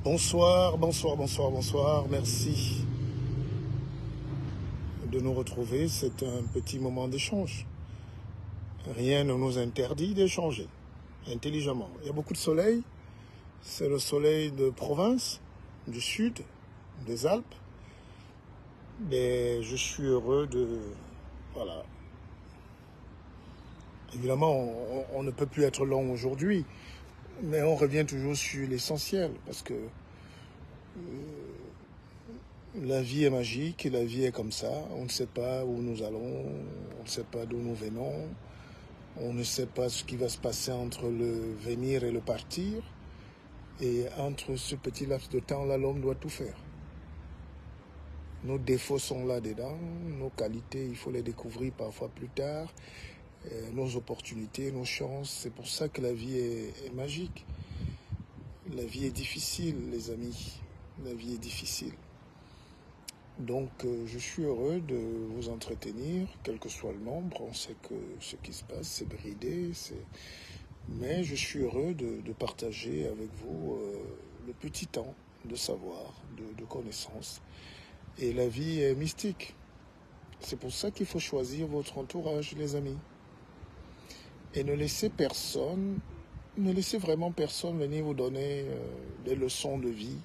Bonsoir, bonsoir, bonsoir, bonsoir. Merci de nous retrouver. C'est un petit moment d'échange. Rien ne nous interdit d'échanger intelligemment. Il y a beaucoup de soleil. C'est le soleil de province, du sud, des Alpes. Mais je suis heureux de... Voilà. Évidemment, on ne peut plus être long aujourd'hui, mais on revient toujours sur l'essentiel, parce que la vie est magique, la vie est comme ça. On ne sait pas où nous allons, on ne sait pas d'où nous venons, on ne sait pas ce qui va se passer entre le venir et le partir. Et entre ce petit laps de temps-là, l'homme doit tout faire. Nos défauts sont là-dedans, nos qualités, il faut les découvrir parfois plus tard, nos opportunités, nos chances. C'est pour ça que la vie est magique. La vie est difficile, les amis. La vie est difficile. Donc, je suis heureux de vous entretenir, quel que soit le nombre. On sait que ce qui se passe, c'est bridé, mais je suis heureux de partager avec vous le petit temps de savoir, de connaissance. Et la vie est mystique. C'est pour ça qu'il faut choisir votre entourage, les amis. Et ne laissez vraiment personne venir vous donner des leçons de vie.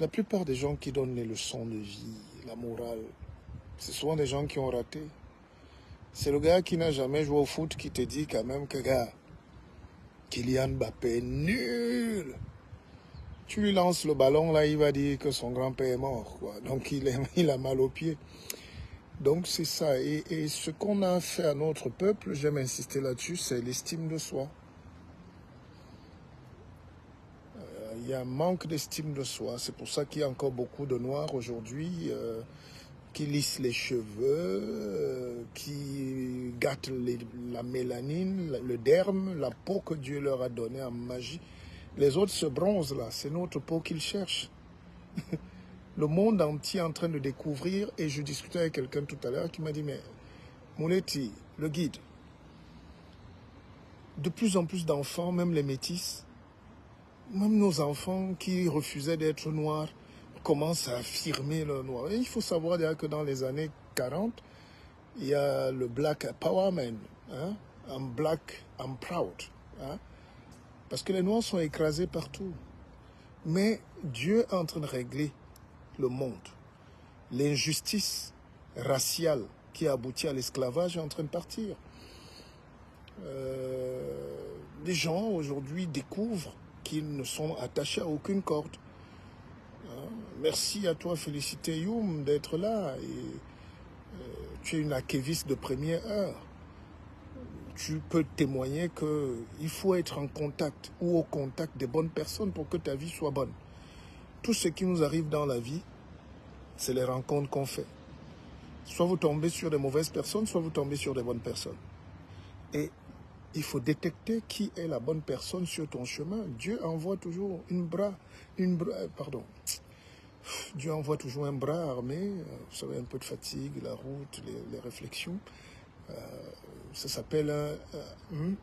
La plupart des gens qui donnent les leçons de vie, la morale, c'est souvent des gens qui ont raté. C'est le gars qui n'a jamais joué au foot qui te dit quand même que, gars, Kylian Mbappé est nul. Tu lui lances le ballon, là, il va dire que son grand-père est mort, quoi. Donc, il a mal aux pieds. Donc, c'est ça. Et ce qu'on a fait à notre peuple, j'aime insister là-dessus, c'est l'estime de soi. Il y a un manque d'estime de soi. C'est pour ça qu'il y a encore beaucoup de Noirs aujourd'hui qui lissent les cheveux, qui gâtent la mélanine, le derme, la peau que Dieu leur a donnée en magie. Les autres se bronzent là, c'est notre peau qu'ils cherchent. Le monde entier est en train de découvrir, et je discutais avec quelqu'un tout à l'heure qui m'a dit, mais Mouleti, le guide, de plus en plus d'enfants, même les métis, même nos enfants qui refusaient d'être noirs, commencent à affirmer leur noir. Et il faut savoir d'ailleurs que dans les années 40, il y a le Black Empowerment, hein? I'm black, I'm proud. Hein? Parce que les noirs sont écrasés partout. Mais Dieu est en train de régler le monde. L'injustice raciale qui a abouti à l'esclavage est en train de partir. Les gens aujourd'hui découvrent qu'ils ne sont attachés à aucune corde. Merci à toi, Félicité Youm, d'être là. Et, tu es une activiste de première heure. Tu peux témoigner qu'il faut être en contact ou au contact des bonnes personnes pour que ta vie soit bonne. Tout ce qui nous arrive dans la vie, c'est les rencontres qu'on fait. Soit vous tombez sur des mauvaises personnes, soit vous tombez sur des bonnes personnes. Et il faut détecter qui est la bonne personne sur ton chemin. Dieu envoie toujours Dieu envoie toujours un bras armé. Vous savez, un peu de fatigue, la route, les réflexions. Ça s'appelle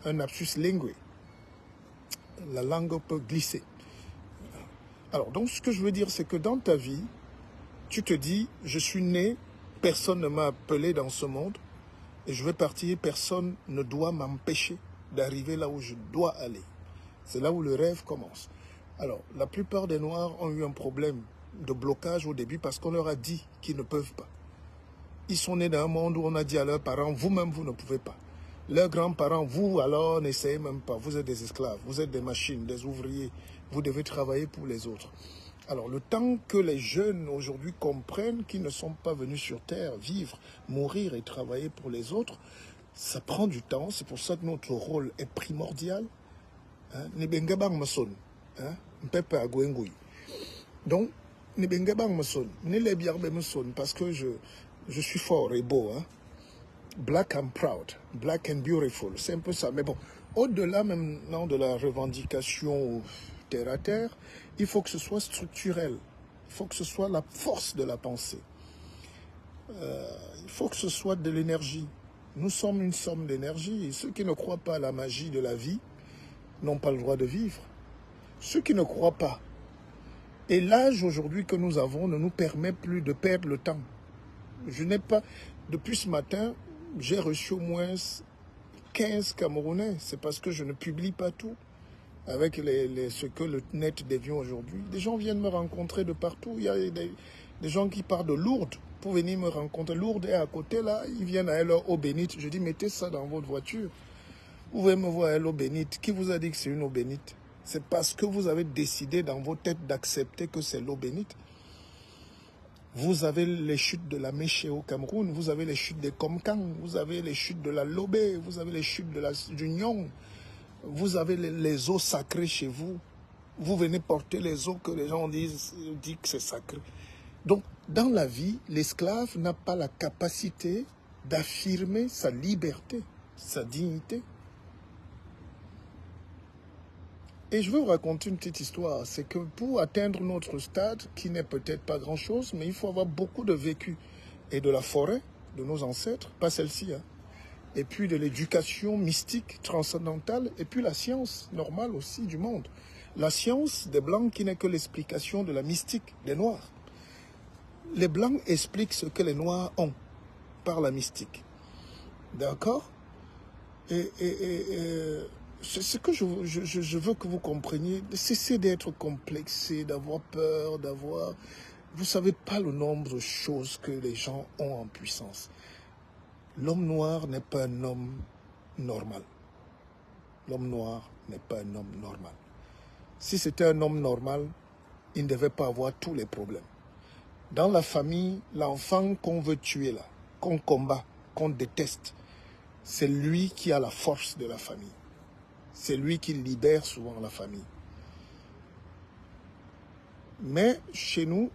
un lapsus linguae. La langue peut glisser. Alors, donc, ce que je veux dire, c'est que dans ta vie, tu te dis, je suis né, personne ne m'a appelé dans ce monde, et je vais partir, personne ne doit m'empêcher d'arriver là où je dois aller. C'est là où le rêve commence. Alors, la plupart des Noirs ont eu un problème de blocage au début parce qu'on leur a dit qu'ils ne peuvent pas. Ils sont nés dans un monde où on a dit à leurs parents, vous-même, vous ne pouvez pas. Leurs grands-parents, vous, alors, n'essayez même pas. Vous êtes des esclaves, vous êtes des machines, des ouvriers. Vous devez travailler pour les autres. Alors, le temps que les jeunes aujourd'hui comprennent qu'ils ne sont pas venus sur Terre vivre, mourir et travailler pour les autres, ça prend du temps. C'est pour ça que notre rôle est primordial. Donc, parce que je suis fort et beau. Hein? Black and proud, black and beautiful, c'est un peu ça. Mais bon, au-delà maintenant de la revendication terre à terre, il faut que ce soit structurel. Il faut que ce soit la force de la pensée. Il faut que ce soit de l'énergie. Nous sommes une somme d'énergie. Et ceux qui ne croient pas à la magie de la vie n'ont pas le droit de vivre. Ceux qui ne croient pas Et l'âge aujourd'hui que nous avons ne nous permet plus de perdre le temps. Je n'ai pas... Depuis ce matin, j'ai reçu au moins 15 Camerounais. C'est parce que je ne publie pas tout avec ce que le net devient aujourd'hui. Des gens viennent me rencontrer de partout. Il y a des gens qui partent de Lourdes pour venir me rencontrer. Lourdes est à côté là. Ils viennent à leur eau bénite. Je dis, mettez ça dans votre voiture. Vous pouvez me voir à l'eau bénite. Qui vous a dit que c'est une eau bénite? C'est parce que vous avez décidé dans vos têtes d'accepter que c'est l'eau bénite. Vous avez les chutes de la Méché au Cameroun, vous avez les chutes des Komkang, vous avez les chutes de la Lobé, vous avez les chutes du Nyong, vous avez les eaux sacrées chez vous. Vous venez porter les eaux que les gens disent que c'est sacré. Donc, dans la vie, l'esclave n'a pas la capacité d'affirmer sa liberté, sa dignité. Et je veux vous raconter une petite histoire. C'est que pour atteindre notre stade, qui n'est peut-être pas grand-chose, mais il faut avoir beaucoup de vécu. Et de la forêt, de nos ancêtres, pas celle-ci, hein. Et puis de l'éducation mystique, transcendantale, et puis la science normale aussi du monde. La science des Blancs qui n'est que l'explication de la mystique des Noirs. Les Blancs expliquent ce que les Noirs ont par la mystique. D'accord? Ce que je veux que vous compreniez, cessez d'être complexé, d'avoir peur, d'avoir... Vous ne savez pas le nombre de choses que les gens ont en puissance. L'homme noir n'est pas un homme normal. L'homme noir n'est pas un homme normal. Si c'était un homme normal, il ne devait pas avoir tous les problèmes. Dans la famille, l'enfant qu'on veut tuer là, qu'on combat, qu'on déteste, c'est lui qui a la force de la famille. C'est lui qui libère souvent la famille. Mais chez nous,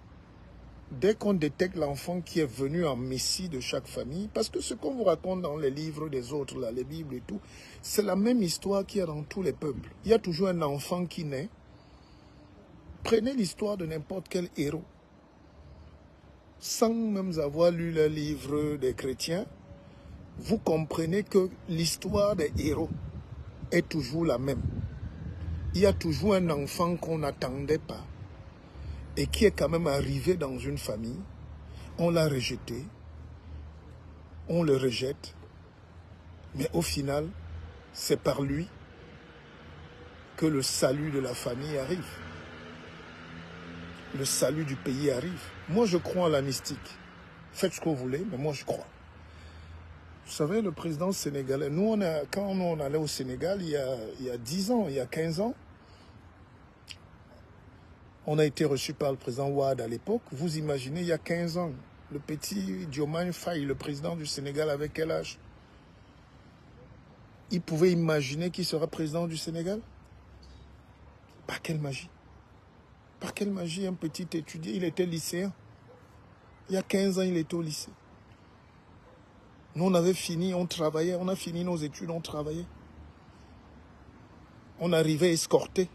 dès qu'on détecte l'enfant qui est venu en messie de chaque famille, parce que ce qu'on vous raconte dans les livres des autres, là, les Bibles et tout, c'est la même histoire qu'il y a dans tous les peuples. Il y a toujours un enfant qui naît. Prenez l'histoire de n'importe quel héros. Sans même avoir lu le livre des chrétiens, vous comprenez que l'histoire des héros est toujours la même. Il y a toujours un enfant qu'on n'attendait pas et qui est quand même arrivé dans une famille. On l'a rejeté, on le rejette, mais au final, c'est par lui que le salut de la famille arrive. Le salut du pays arrive. Moi, je crois en la mystique. Faites ce que vous voulez, mais moi, je crois. Vous savez, le président sénégalais, nous, quand on allait au Sénégal, il y a 10 ans, il y a 15 ans, on a été reçu par le président Ouad à l'époque. Vous imaginez, il y a 15 ans, le petit Diomaye Faye, le président du Sénégal, avec quel âge? Il pouvait imaginer qu'il sera président du Sénégal? Par quelle magie? Par quelle magie un petit étudiant? Il était lycéen. Il y a 15 ans, il était au lycée. Nous, on avait fini, on travaillait, on a fini nos études, on travaillait. On arrivait escorté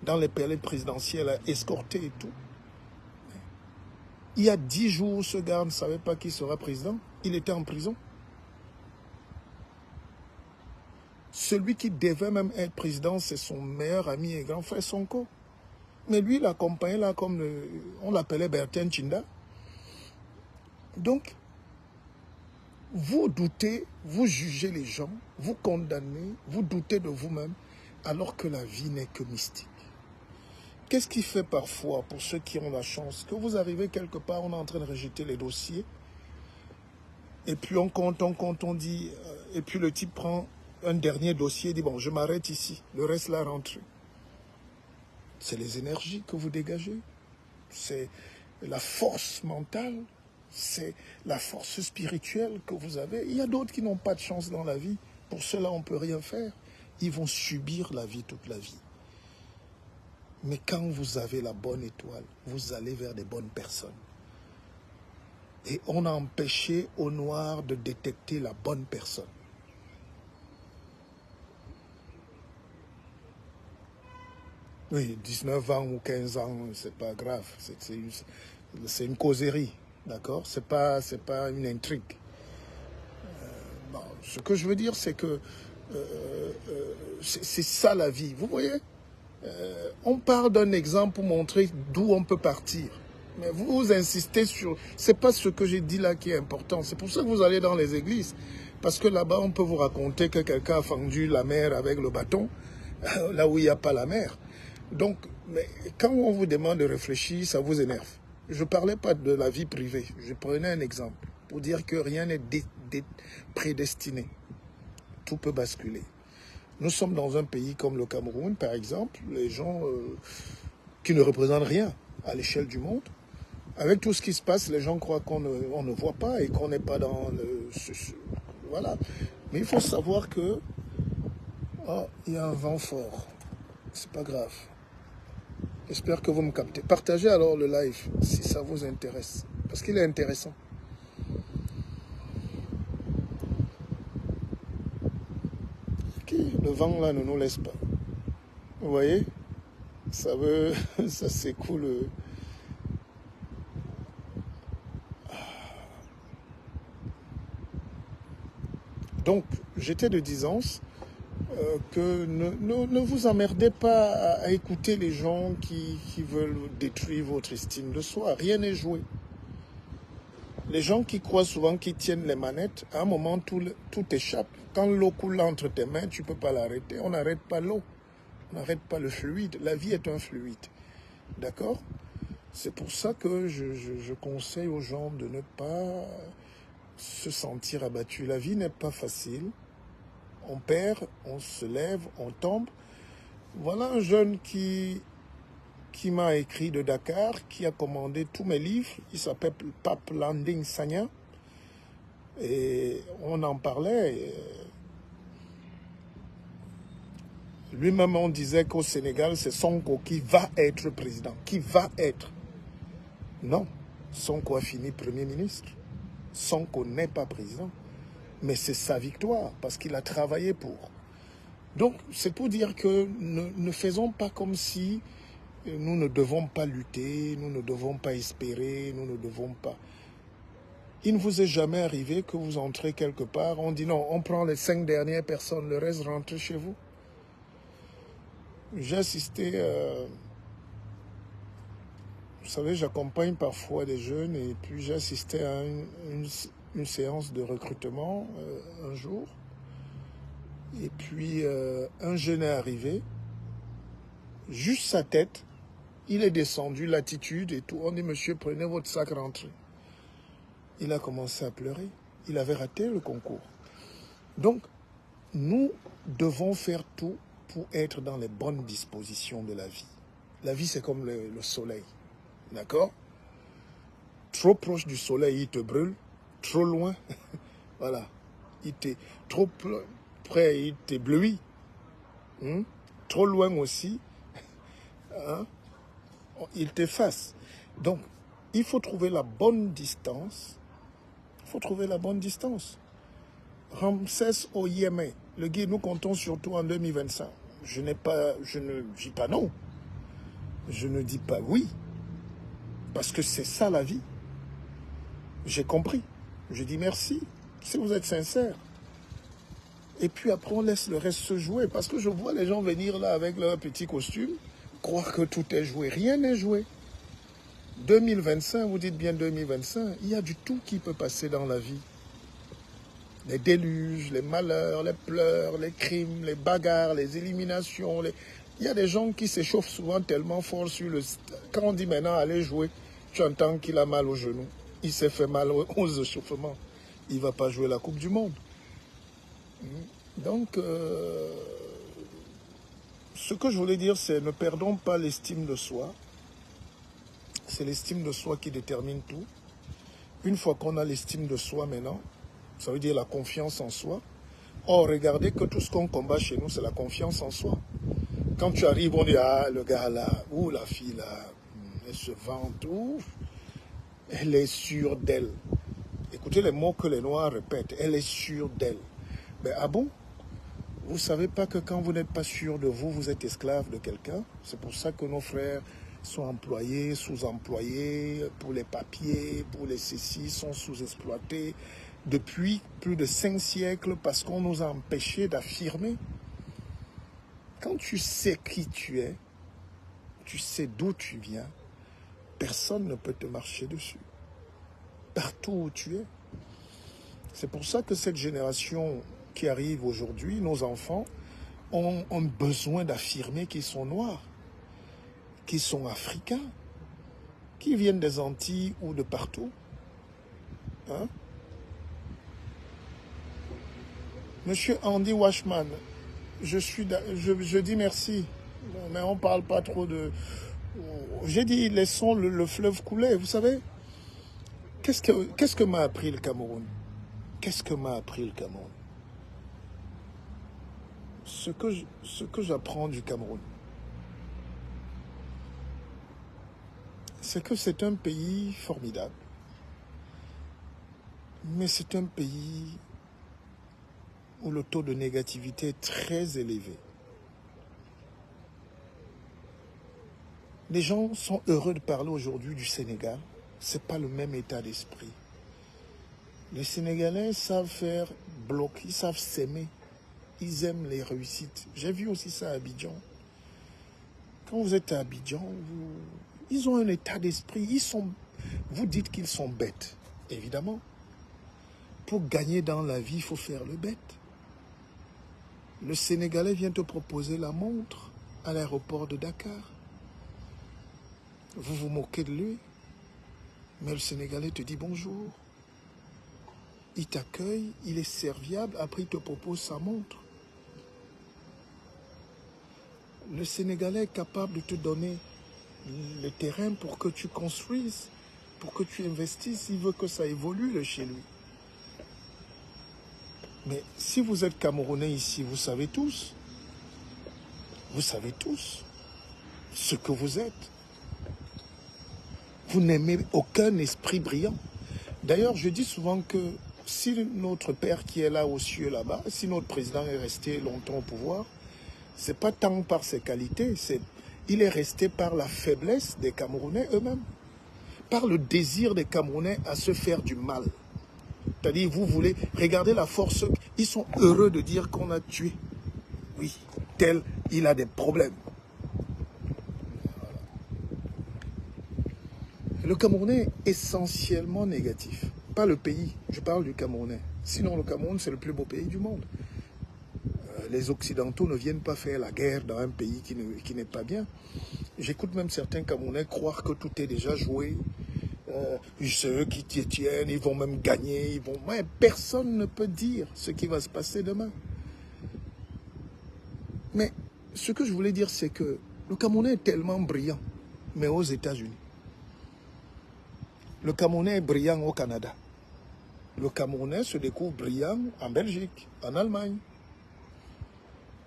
dans les palais présidentiels, escorté et tout. Il y a 10 jours, ce gars ne savait pas qui sera président. Il était en prison. Celui qui devait même être président, c'est son meilleur ami et grand frère Sonko. Mais lui, il l'accompagnait là comme on l'appelait Bertin Chinda. Donc, vous doutez, vous jugez les gens, vous condamnez, vous doutez de vous-même, alors que la vie n'est que mystique. Qu'est-ce qui fait parfois, pour ceux qui ont la chance, que vous arrivez quelque part, on est en train de rejeter les dossiers, et puis on compte, on dit, et puis le type prend un dernier dossier et dit, bon, je m'arrête ici, le reste là rentre. C'est les énergies que vous dégagez, c'est la force mentale, c'est la force spirituelle que vous avez. Il y a d'autres qui n'ont pas de chance dans la vie. Pour cela, on ne peut rien faire. Ils vont subir la vie toute la vie. Mais quand vous avez la bonne étoile, vous allez vers des bonnes personnes. Et on a empêché au noir de détecter la bonne personne. Oui, 19 ans ou 15 ans, c'est pas grave. C'est une causerie, d'accord? C'est pas une intrigue. Bon, ce que je veux dire, c'est que c'est ça la vie. Vous voyez? On part d'un exemple pour montrer d'où on peut partir. Mais vous insistez sur... C'est pas ce que j'ai dit là qui est important. C'est pour ça que vous allez dans les églises. Parce que là-bas, on peut vous raconter que quelqu'un a fendu la mer avec le bâton, là où il n'y a pas la mer. Donc, mais quand on vous demande de réfléchir, ça vous énerve. Je ne parlais pas de la vie privée. Je prenais un exemple pour dire que rien n'est prédestiné. Tout peut basculer. Nous sommes dans un pays comme le Cameroun, par exemple, les gens qui ne représentent rien à l'échelle du monde. Avec tout ce qui se passe, les gens croient qu'on ne voit pas et qu'on n'est pas dans le... Voilà. Mais il faut savoir que... Oh, il y a un vent fort. C'est pas grave. J'espère que vous me captez. Partagez alors le live si ça vous intéresse. Parce qu'il est intéressant. Le vent là ne nous laisse pas. Vous voyez? Ça s'écoule. Donc, j'étais de disance que ne vous emmerdez pas à écouter les gens qui veulent détruire votre estime de soi. Rien n'est joué. Les gens qui croient souvent qu'ils tiennent les manettes, à un moment, tout échappe. Quand l'eau coule entre tes mains, tu ne peux pas l'arrêter. On n'arrête pas l'eau. On n'arrête pas le fluide. La vie est un fluide. D'accord? C'est pour ça que je conseille aux gens de ne pas se sentir abattus. La vie n'est pas facile. On perd, on se lève, on tombe. Voilà un jeune qui m'a écrit de Dakar, qui a commandé tous mes livres. Il s'appelle Pape Landing Sagna. Et on en parlait. Lui-même, on disait qu'au Sénégal, c'est Sonko qui va être président. Qui va être. Non. Sonko a fini Premier ministre. Sonko n'est pas président. Mais c'est sa victoire, parce qu'il a travaillé pour. Donc, c'est pour dire que ne faisons pas comme si nous ne devons pas lutter, nous ne devons pas espérer, nous ne devons pas... Il ne vous est jamais arrivé que vous entrez quelque part, on dit non, on prend les 5 dernières personnes, le reste rentre chez vous. J'ai assisté, vous savez, j'accompagne parfois des jeunes et puis j'ai assisté à une séance de recrutement un jour. Et puis un jeune est arrivé, juste sa tête, il est descendu, l'attitude et tout. On dit, monsieur, prenez votre sac, rentrez. Il a commencé à pleurer. Il avait raté le concours. Donc, nous devons faire tout pour être dans les bonnes dispositions de la vie. La vie, c'est comme le soleil. D'accord? Trop proche du soleil, il te brûle. Trop loin, voilà. Trop près, il t'éblouit. Trop loin aussi, hein? Il t'efface. Donc, il faut trouver la bonne distance. Il faut trouver la bonne distance. Ramsès au Yémen, le guide, nous comptons surtout en 2025. Je ne dis pas non. Je ne dis pas oui. Parce que c'est ça la vie. J'ai compris. Je dis merci. Si vous êtes sincère. Et puis après, on laisse le reste se jouer. Parce que je vois les gens venir là avec leur petit costume, croire que tout est joué. Rien n'est joué. 2025, vous dites bien 2025, il y a du tout qui peut passer dans la vie. Les déluges, les malheurs, les pleurs, les crimes, les bagarres, les éliminations. Il y a des gens qui s'échauffent souvent tellement fort sur le... Quand on dit maintenant, allez jouer, tu entends qu'il a mal au genou. Il s'est fait mal aux échauffements. Il ne va pas jouer la Coupe du Monde. Donc, ce que je voulais dire, c'est ne perdons pas l'estime de soi. C'est l'estime de soi qui détermine tout. Une fois qu'on a l'estime de soi maintenant, ça veut dire la confiance en soi. Or, regardez que tout ce qu'on combat chez nous, c'est la confiance en soi. Quand tu arrives, on dit, ah, le gars là, ou la fille là, elle se vante, ou elle est sûre d'elle. Écoutez les mots que les Noirs répètent, elle est sûre d'elle. Mais ah bon? Vous ne savez pas que quand vous n'êtes pas sûr de vous, vous êtes esclave de quelqu'un? C'est pour ça que nos frères sont employés, sous-employés, pour les papiers, pour les ceci, sont sous-exploités depuis plus de 5 siècles parce qu'on nous a empêchés d'affirmer. Quand tu sais qui tu es, tu sais d'où tu viens, personne ne peut te marcher dessus. Partout où tu es. C'est pour ça que cette génération qui arrive aujourd'hui, nos enfants, ont besoin d'affirmer qu'ils sont noirs, qu'ils sont africains, qu'ils viennent des Antilles ou de partout. Hein? Monsieur Andy Washman, je dis merci, mais on ne parle pas trop de... J'ai dit, laissons le fleuve couler, vous savez. Qu'est-ce que m'a appris le Cameroun? Qu'est-ce que m'a appris le Cameroun? Ce que j'apprends du Cameroun, c'est que c'est un pays formidable. Mais c'est un pays où le taux de négativité est très élevé. Les gens sont heureux de parler aujourd'hui du Sénégal. Ce n'est pas le même état d'esprit. Les Sénégalais savent faire bloc, ils savent s'aimer. Ils aiment les réussites. J'ai vu aussi ça à Abidjan. Quand vous êtes à Abidjan, ils ont un état d'esprit. Vous dites qu'ils sont bêtes, évidemment. Pour gagner dans la vie, il faut faire le bête. Le Sénégalais vient te proposer la montre à l'aéroport de Dakar. Vous vous moquez de lui, mais le Sénégalais te dit bonjour. Il t'accueille, il est serviable, après il te propose sa montre. Le Sénégalais est capable de te donner le terrain pour que tu construises, pour que tu investisses. Il veut que ça évolue chez lui. Mais si vous êtes Camerounais ici, vous savez tous ce que vous êtes. Vous n'aimez aucun esprit brillant. D'ailleurs, je dis souvent que si notre père qui est là aux cieux là-bas, si notre président est resté longtemps au pouvoir, ce n'est pas tant par ses qualités, il est resté par la faiblesse des Camerounais eux-mêmes, par le désir des Camerounais à se faire du mal. C'est-à-dire, vous voulez, regardez la force, ils sont heureux de dire qu'on a tué. Oui, tel, il a des problèmes. Le Camerounais est essentiellement négatif. Pas le pays, je parle du Camerounais. Sinon, le Cameroun, c'est le plus beau pays du monde. Les Occidentaux ne viennent pas faire la guerre dans un pays qui n'est pas bien. J'écoute même certains Camerounais croire que tout est déjà joué. C'est eux qui tiennent, ils vont même gagner. Ouais, personne ne peut dire ce qui va se passer demain. Mais ce que je voulais dire, c'est que le Camerounais est tellement brillant, mais aux États-Unis. Le Camerounais est brillant au Canada. Le Camerounais se découvre brillant en Belgique, en Allemagne.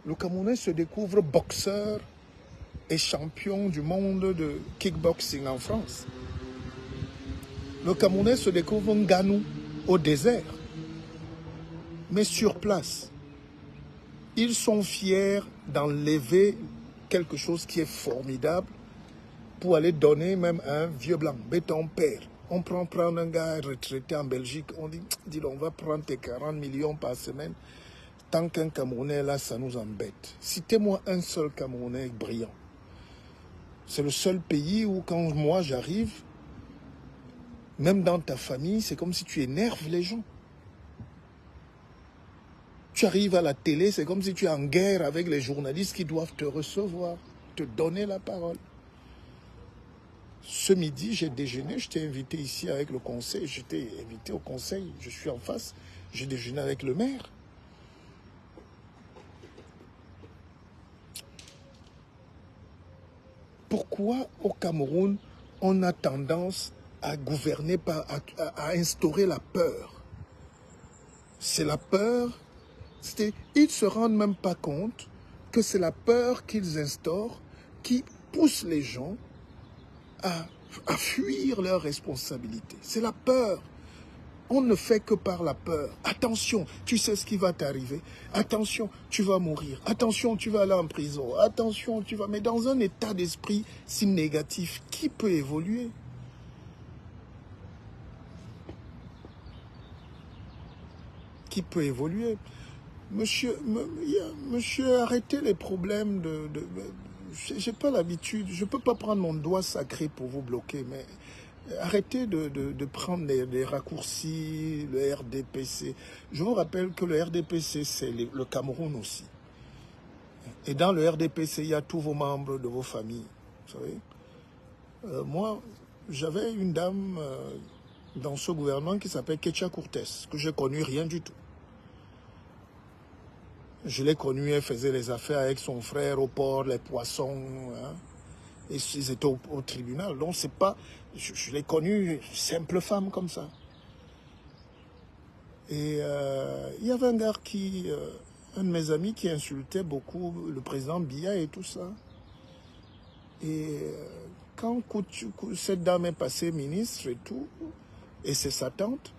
Le Camerounais se découvre boxeur et champion du monde de kickboxing en France. Le Camerounais se découvre Nganou au désert. Mais sur place, ils sont fiers d'enlever quelque chose qui est formidable pour aller donner même à un vieux blanc. Mais ton père, on prendre un gars retraité en Belgique, on dit, on va prendre tes 40 millions par semaine. Tant qu'un Camerounais là, ça nous embête. Citez-moi un seul Camerounais brillant. C'est le seul pays où quand moi j'arrive, même dans ta famille, c'est comme si tu énerves les gens. Tu arrives à la télé, c'est comme si tu es en guerre avec les journalistes qui doivent te recevoir, te donner la parole. Ce midi, j'ai déjeuné, je t'ai invité ici avec le conseil, j'étais invité au conseil, je suis en face, j'ai déjeuné avec le maire. Pourquoi au Cameroun, on a tendance à gouverner, à instaurer la peur? C'est la peur, ils ne se rendent même pas compte que c'est la peur qu'ils instaurent qui pousse les gens à fuir leurs responsabilités. C'est la peur. On ne fait que par la peur. Attention, tu sais ce qui va t'arriver. Attention, tu vas mourir. Attention, tu vas aller en prison. Attention, tu vas... Mais dans un état d'esprit si négatif, qui peut évoluer? Qui peut évoluer? Monsieur, arrêtez les problèmes j'ai pas l'habitude, je peux pas prendre mon doigt sacré pour vous bloquer, mais arrêtez de prendre des raccourcis, le RDPC. Je vous rappelle que le RDPC, c'est le Cameroun aussi. Et dans le RDPC, il y a tous vos membres de vos familles. Vous savez, moi, j'avais une dame dans ce gouvernement qui s'appelle Ketcha Cortez, que je n'ai connu rien du tout. Je l'ai connue, elle faisait les affaires avec son frère au port, les poissons, hein, et ils étaient au tribunal. Donc c'est pas, je l'ai connue, simple femme comme ça. Et il y avait un gars un de mes amis qui insultait beaucoup le président Biya et tout ça. Et quand cette dame est passée ministre et tout, et c'est sa tante,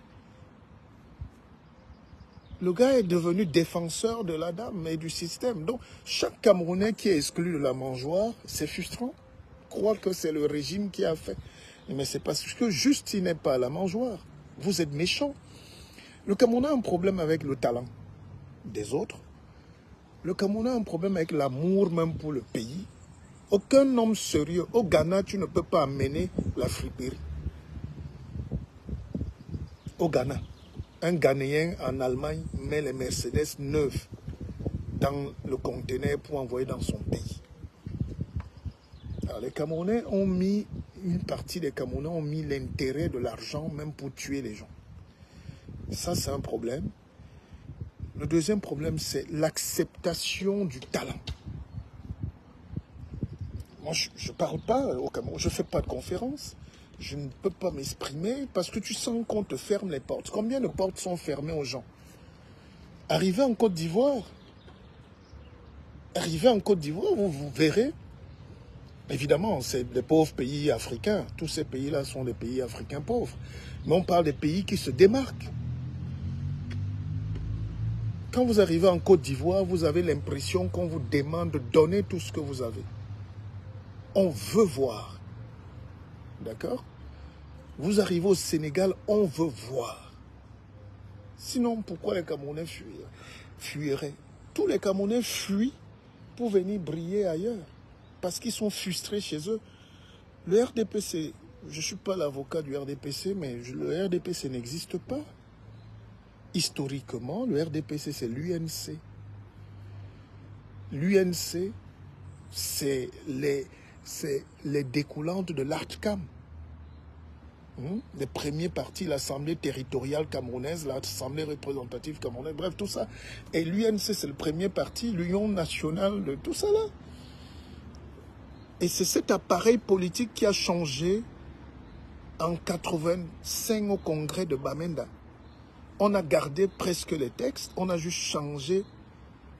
le gars est devenu défenseur de la dame et du système. Donc, chaque Camerounais qui est exclu de la mangeoire, c'est frustrant. Croire que c'est le régime qui a fait. Mais c'est parce que juste il n'est pas à la mangeoire. Vous êtes méchant. Le Camerounais a un problème avec le talent des autres. Le Camerounais a un problème avec l'amour même pour le pays. Aucun homme sérieux. Au Ghana, tu ne peux pas amener la friperie. Au Ghana. Un Ghanéen en Allemagne met les Mercedes neuves dans le conteneur pour envoyer dans son pays. Alors les Camerounais ont mis, une partie des Camerounais ont mis l'intérêt de l'argent même pour tuer les gens. Ça, c'est un problème. Le deuxième problème, c'est l'acceptation du talent. Moi, je ne parle pas au Cameroun, je ne fais pas de conférence. Je ne peux pas m'exprimer parce que tu sens qu'on te ferme les portes. Combien de portes sont fermées aux gens? Arrivez en Côte d'Ivoire, vous verrez. Évidemment, c'est des pauvres pays africains. Tous ces pays-là sont des pays africains pauvres. Mais on parle des pays qui se démarquent. Quand vous arrivez en Côte d'Ivoire, vous avez l'impression qu'on vous demande de donner tout ce que vous avez. On veut voir. D'accord? Vous arrivez au Sénégal, on veut voir. Sinon, pourquoi les Camerounais fuiraient? Tous les Camerounais fuient pour venir briller ailleurs. Parce qu'ils sont frustrés chez eux. Le RDPC, je ne suis pas l'avocat du RDPC, mais le RDPC n'existe pas. Historiquement, le RDPC, c'est l'UNC. L'UNC, c'est les découlantes de l'ARTCAM. Les premiers partis, l'Assemblée territoriale camerounaise, l'Assemblée représentative camerounaise, bref, tout ça. Et l'UNC, c'est le premier parti, l'Union nationale de tout ça là. Et c'est cet appareil politique qui a changé en 85 au congrès de Bamenda. On a gardé presque les textes, on a juste changé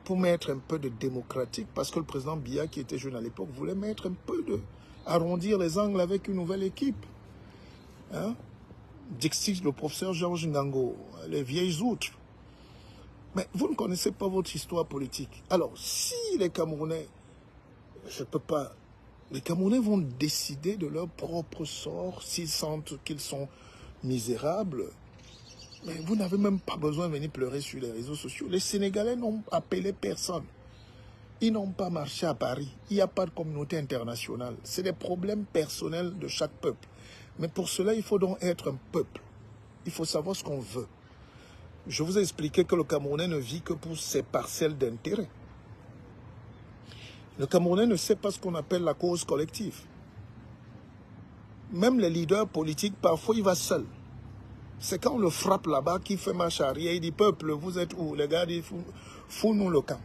pour mettre un peu de démocratique, parce que le président Biya, qui était jeune à l'époque, voulait mettre un peu de... arrondir les angles avec une nouvelle équipe. Hein? Dixit, le professeur Georges Ngango, les vieilles outres. Mais vous ne connaissez pas votre histoire politique. Alors, si les Camerounais, je ne peux pas... Les Camerounais vont décider de leur propre sort s'ils sentent qu'ils sont misérables. Mais vous n'avez même pas besoin de venir pleurer sur les réseaux sociaux. Les Sénégalais n'ont appelé personne. Ils n'ont pas marché à Paris. Il n'y a pas de communauté internationale. C'est des problèmes personnels de chaque peuple. Mais pour cela, il faut donc être un peuple. Il faut savoir ce qu'on veut. Je vous ai expliqué que le Camerounais ne vit que pour ses parcelles d'intérêt. Le Camerounais ne sait pas ce qu'on appelle la cause collective. Même les leaders politiques, parfois, il va seul. C'est quand on le frappe là-bas qu'il fait marche arrière. Il dit, peuple, vous êtes où? Les gars disent, fous-nous le camp.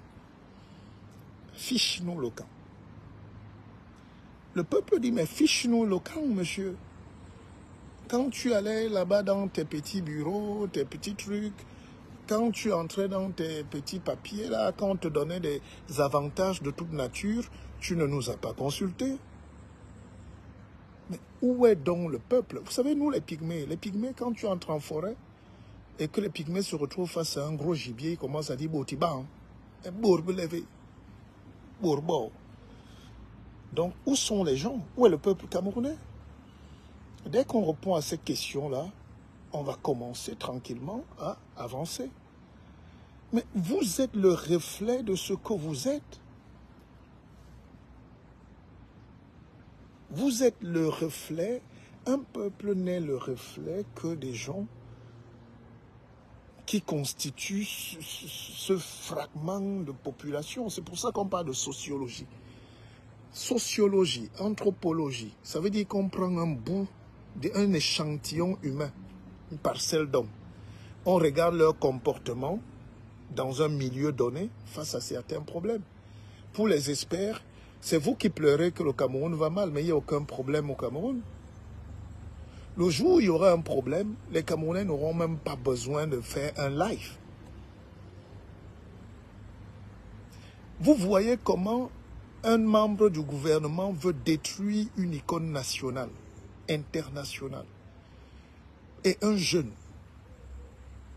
Fiche-nous le camp. Le peuple dit, mais fiche-nous le camp, monsieur. Quand tu allais là-bas dans tes petits bureaux, tes petits trucs, quand tu entrais dans tes petits papiers, là, quand on te donnait des avantages de toute nature, tu ne nous as pas consultés. Mais où est donc le peuple? Vous savez, nous, les pygmées, quand tu entres en forêt et que les pygmées se retrouvent face à un gros gibier, ils commencent à dire, Botiban, bourbe levé, bourbo. Donc, où sont les gens? Où est le peuple camerounais? Dès qu'on répond à cette question-là, on va commencer tranquillement à avancer. Mais vous êtes le reflet de ce que vous êtes. Vous êtes le reflet, un peuple n'est le reflet que des gens qui constituent ce fragment de population. C'est pour ça qu'on parle de sociologie. Sociologie, anthropologie, ça veut dire qu'on prend un bout d'un échantillon humain, une parcelle d'hommes. On regarde leur comportement dans un milieu donné face à certains problèmes. Pour les experts, c'est vous qui pleurez que le Cameroun va mal, mais il n'y a aucun problème au Cameroun. Le jour où il y aura un problème, les Camerounais n'auront même pas besoin de faire un live. Vous voyez comment un membre du gouvernement veut détruire une icône nationale, internationale. Et un jeune.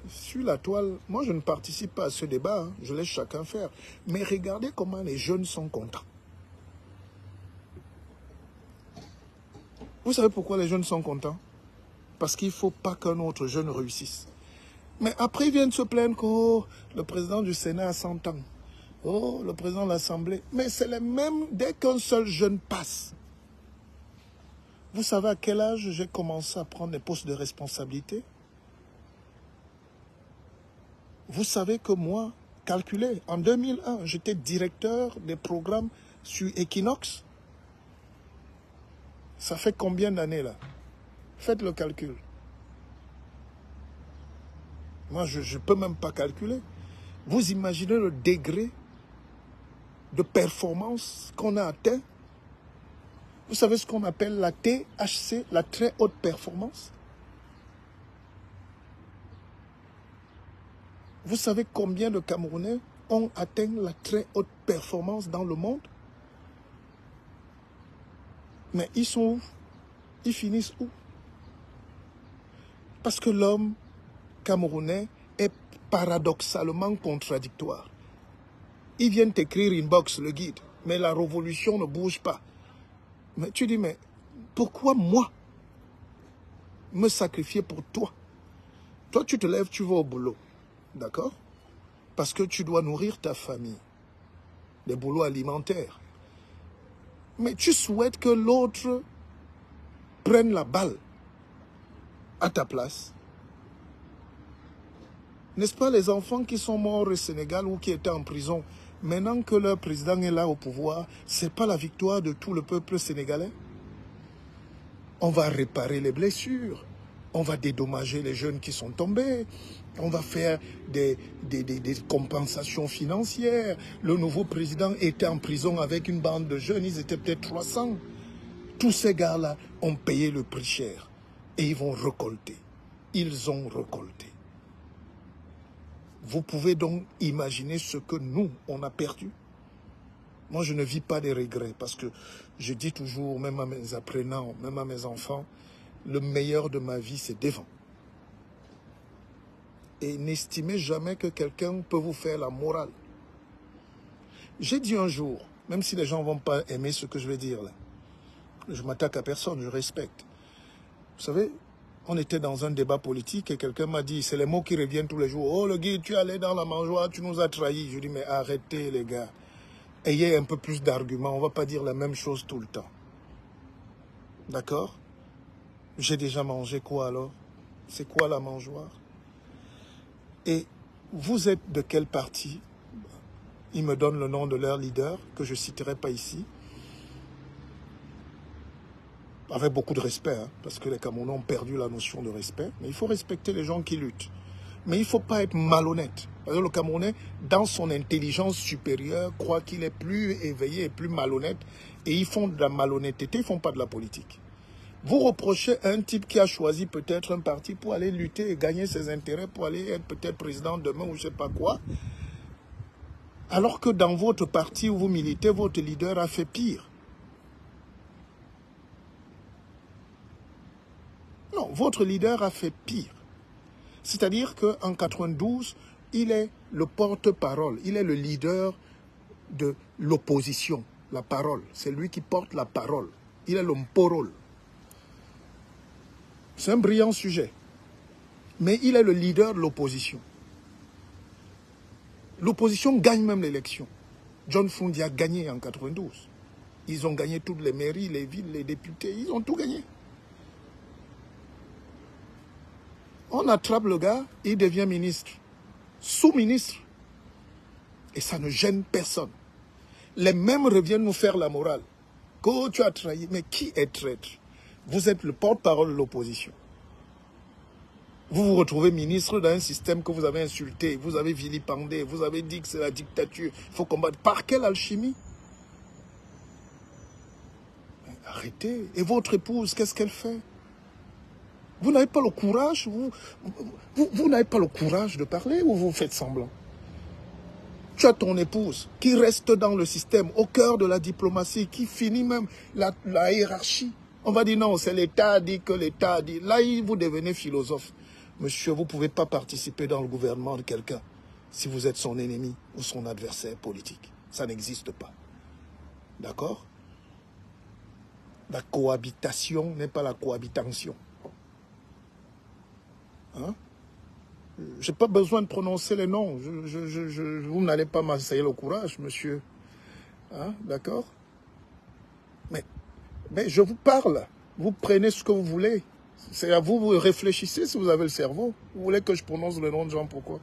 Sur la toile, moi je ne participe pas à ce débat, hein, je laisse chacun faire. Mais regardez comment les jeunes sont contents. Vous savez pourquoi les jeunes sont contents? Parce qu'il ne faut pas qu'un autre jeune réussisse. Mais après, ils viennent se plaindre que oh, le président du Sénat a 100 ans. Oh, le président de l'Assemblée. Mais c'est les mêmes dès qu'un seul jeune passe. Vous savez à quel âge j'ai commencé à prendre des postes de responsabilité? Vous savez que moi, calculez, en 2001, j'étais directeur des programmes sur Equinox. Ça fait combien d'années là? Faites le calcul. Moi, je ne peux même pas calculer. Vous imaginez le degré de performance qu'on a atteint? Vous savez ce qu'on appelle la THC, la très haute performance? Vous savez combien de Camerounais ont atteint la très haute performance dans le monde? Mais ils sont où? Ils finissent où? Parce que l'homme camerounais est paradoxalement contradictoire. Ils viennent t'écrire inbox, le guide, mais la révolution ne bouge pas. Mais tu dis, mais pourquoi moi me sacrifier pour toi? Toi, tu te lèves, tu vas au boulot, d'accord? Parce que tu dois nourrir ta famille, des boulots alimentaires. Mais tu souhaites que l'autre prenne la balle à ta place. N'est-ce pas les enfants qui sont morts au Sénégal ou qui étaient en prison, maintenant que leur président est là au pouvoir, ce n'est pas la victoire de tout le peuple sénégalais? On va réparer les blessures, on va dédommager les jeunes qui sont tombés, on va faire des compensations financières. Le nouveau président était en prison avec une bande de jeunes, ils étaient peut-être 300. Tous ces gars-là ont payé le prix cher et ils vont récolter. Ils ont récolté. Vous pouvez donc imaginer ce que nous, on a perdu. Moi, je ne vis pas des regrets parce que je dis toujours, même à mes apprenants, même à mes enfants, le meilleur de ma vie, c'est devant. Et n'estimez jamais que quelqu'un peut vous faire la morale. J'ai dit un jour, même si les gens ne vont pas aimer ce que je vais dire là, je m'attaque à personne, je respecte. Vous savez, on était dans un débat politique et quelqu'un m'a dit, c'est les mots qui reviennent tous les jours. Oh, le guide, tu es allé dans la mangeoire, tu nous as trahis. Je dis, mais arrêtez les gars. Ayez un peu plus d'arguments, on ne va pas dire la même chose tout le temps. D'accord? J'ai déjà mangé quoi alors? C'est quoi la mangeoire? Et vous êtes de quel parti? Ils me donnent le nom de leur leader, que je ne citerai pas ici. Avec beaucoup de respect, hein, parce que les Camerounais ont perdu la notion de respect. Mais il faut respecter les gens qui luttent. Mais il ne faut pas être malhonnête. Parce que le Camerounais, dans son intelligence supérieure, croit qu'il est plus éveillé et plus malhonnête. Et ils font de la malhonnêteté, ils ne font pas de la politique. Vous reprochez à un type qui a choisi peut-être un parti pour aller lutter et gagner ses intérêts, pour aller être peut-être président demain ou je ne sais pas quoi. Alors que dans votre parti où vous militez, votre leader a fait pire. Non, votre leader a fait pire. C'est-à-dire qu'en 92, il est le porte-parole, il est le leader de l'opposition, la parole. C'est lui qui porte la parole. Il est l'homme-porole. C'est un brillant sujet. Mais il est le leader de l'opposition. L'opposition gagne même l'élection. John Fundi a gagné en 92. Ils ont gagné toutes les mairies, les villes, les députés. Ils ont tout gagné. On attrape le gars, il devient ministre, sous-ministre. Et ça ne gêne personne. Les mêmes reviennent nous faire la morale. Que tu as trahi. Mais qui est traître? Vous êtes le porte-parole de l'opposition. Vous vous retrouvez ministre d'un système que vous avez insulté, vous avez vilipendé, vous avez dit que c'est la dictature, il faut combattre. Par quelle alchimie? Arrêtez. Et votre épouse, qu'est-ce qu'elle fait? Vous n'avez pas le courage, vous n'avez pas le courage de parler ou vous faites semblant? Tu as ton épouse qui reste dans le système, au cœur de la diplomatie, qui finit même la hiérarchie. On va dire non, c'est l'État dit que l'État dit. Là, vous devenez philosophe. Monsieur, vous ne pouvez pas participer dans le gouvernement de quelqu'un si vous êtes son ennemi ou son adversaire politique. Ça n'existe pas. D'accord? La cohabitation n'est pas la cohabitation. Hein? Je n'ai pas besoin de prononcer les noms. Vous n'allez pas m'assailler le courage, monsieur. Hein? D'accord? Mais je vous parle. Vous prenez ce que vous voulez. C'est à vous, vous réfléchissez si vous avez le cerveau. Vous voulez que je prononce le nom de gens, pourquoi?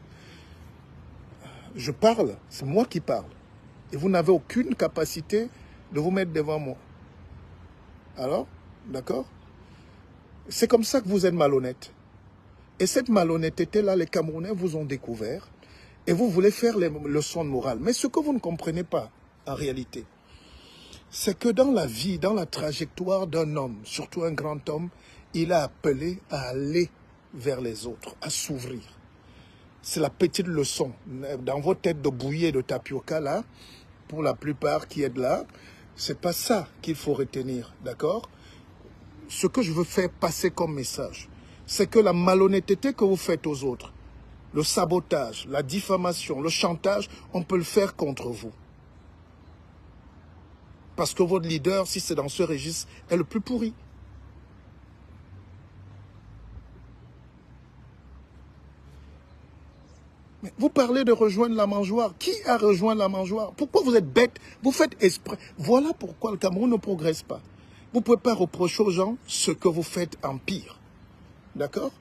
Je parle, c'est moi qui parle. Et vous n'avez aucune capacité de vous mettre devant moi. Alors, d'accord? C'est comme ça que vous êtes malhonnête. Et cette malhonnêteté-là, les Camerounais vous ont découvert. Et vous voulez faire les leçons de morale. Mais ce que vous ne comprenez pas, en réalité, c'est que dans la vie, dans la trajectoire d'un homme, surtout un grand homme, il a appelé à aller vers les autres, à s'ouvrir. C'est la petite leçon. Dans vos têtes de bouillie et de tapioca, là, pour la plupart qui êtes là, c'est pas ça qu'il faut retenir, d'accord? Ce que je veux faire passer comme message, c'est que la malhonnêteté que vous faites aux autres, le sabotage, la diffamation, le chantage, on peut le faire contre vous. Parce que votre leader, si c'est dans ce registre, est le plus pourri. Mais vous parlez de rejoindre la mangeoire. Qui a rejoint la mangeoire? Pourquoi vous êtes bête? Vous faites esprit. Voilà pourquoi le Cameroun ne progresse pas. Vous ne pouvez pas reprocher aux gens ce que vous faites en pire. D'accord?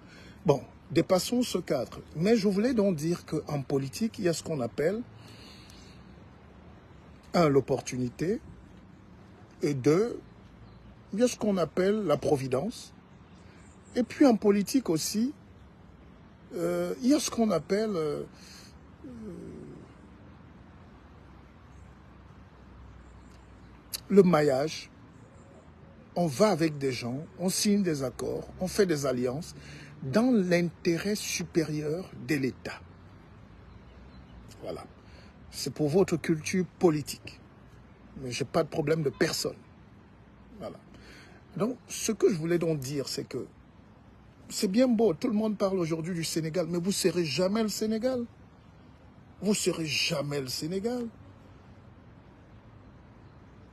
Bon, dépassons ce cadre. Mais je voulais donc dire qu'en politique, il y a ce qu'on appelle, un, l'opportunité, et deux, il y a ce qu'on appelle la providence. Et puis en politique aussi, il y a ce qu'on appelle le maillage. On va avec des gens, on signe des accords, on fait des alliances dans l'intérêt supérieur de l'État. Voilà. C'est pour votre culture politique. Mais je n'ai pas de problème de personne. Voilà. Donc, ce que je voulais donc dire, c'est que c'est bien beau, tout le monde parle aujourd'hui du Sénégal, mais vous ne serez jamais le Sénégal. Vous ne serez jamais le Sénégal.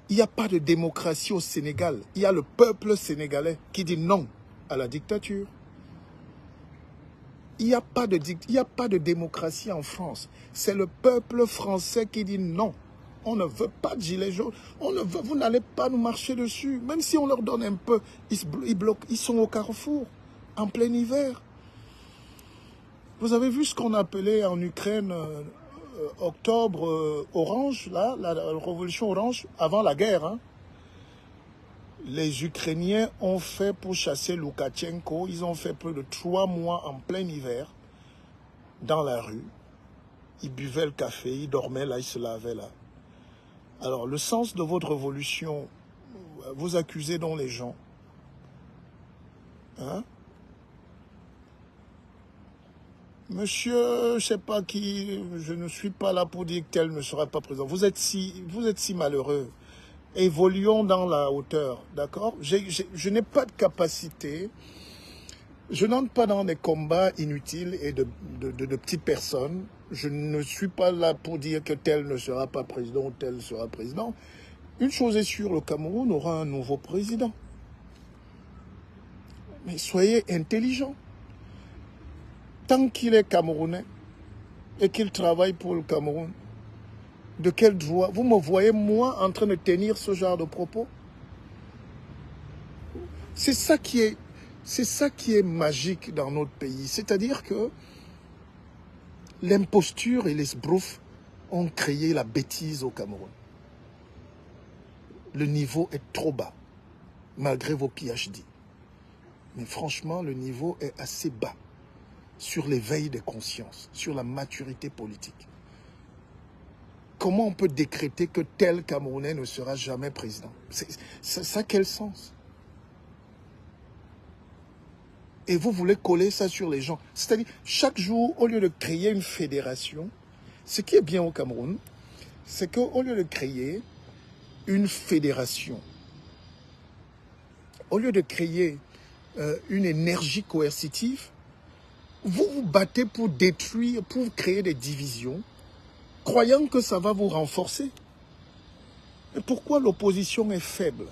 Il n'y a pas de démocratie au Sénégal. Il y a le peuple sénégalais qui dit non à la dictature. Il n'y a pas de démocratie en France. C'est le peuple français qui dit non. On ne veut pas de gilets jaunes. Vous n'allez pas nous marcher dessus. Même si on leur donne un peu, ils bloquent. Ils sont au carrefour, en plein hiver. Vous avez vu ce qu'on appelait en Ukraine octobre orange, là, la révolution orange, avant la guerre. Hein. Les Ukrainiens ont fait pour chasser Loukachenko, ils ont fait plus de 3 mois en plein hiver, dans la rue. Ils buvaient le café, ils dormaient là, ils se lavaient là. Alors, le sens de votre révolution, vous accusez donc les gens. Hein? Monsieur, je ne sais pas qui, je ne suis pas là pour dire que tel ne sera pas présent. Vous êtes si malheureux. Évoluons dans la hauteur, d'accord? Je n'ai pas de capacité. Je n'entre pas dans des combats inutiles et de petites personnes. Je ne suis pas là pour dire que tel ne sera pas président ou tel sera président. Une chose est sûre, le Cameroun aura un nouveau président. Mais soyez intelligents. Tant qu'il est Camerounais et qu'il travaille pour le Cameroun, De quel droit? Vous me voyez, moi, en train de tenir ce genre de propos? C'est ça qui est magique dans notre pays. C'est-à-dire que l'imposture et l'esbrouf ont créé la bêtise au Cameroun. Le niveau est trop bas, malgré vos PhD. Mais franchement, le niveau est assez bas sur l'éveil des consciences, sur la maturité politique. Comment on peut décréter que tel Camerounais ne sera jamais président? Ça a quel sens? Et vous voulez coller ça sur les gens. C'est-à-dire, chaque jour, au lieu de créer une fédération, ce qui est bien au Cameroun, c'est qu'au lieu de créer une fédération, au lieu de créer une énergie coercitive, vous vous battez pour détruire, pour créer des divisions, croyant que ça va vous renforcer. Et pourquoi l'opposition est faible?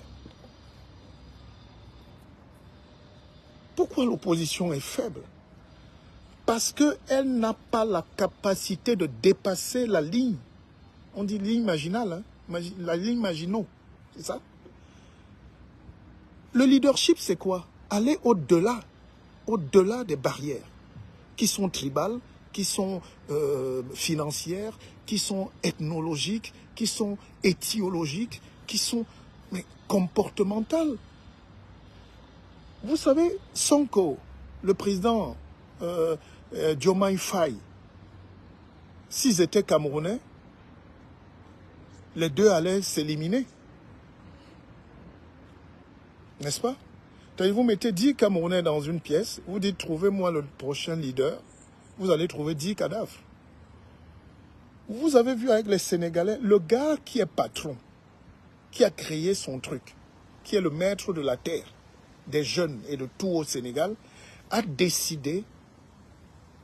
Pourquoi l'opposition est faible? Parce qu'elle n'a pas la capacité de dépasser la ligne. On dit ligne marginale, hein? La ligne Maginot, c'est ça? Le leadership, c'est quoi? Aller au-delà des barrières qui sont tribales, qui sont financières, qui sont ethnologiques, qui sont étiologiques, qui sont comportementales. Vous savez, Sonko, le président Diomaye Faye, s'ils étaient Camerounais, les deux allaient s'éliminer. N'est-ce pas? Vous mettez 10 Camerounais dans une pièce, vous dites trouvez-moi le prochain leader, vous allez trouver 10 cadavres. Vous avez vu avec les Sénégalais, le gars qui est patron, qui a créé son truc, qui est le maître de la terre, des jeunes et de tout au Sénégal, a décidé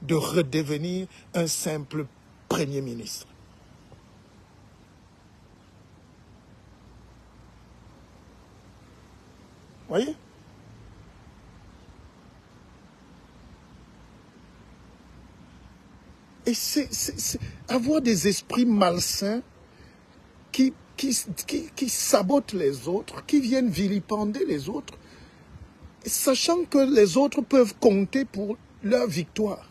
de redevenir un simple Premier ministre. Voyez? Et c'est avoir des esprits malsains qui sabotent les autres, qui viennent vilipender les autres, sachant que les autres peuvent compter pour leur victoire.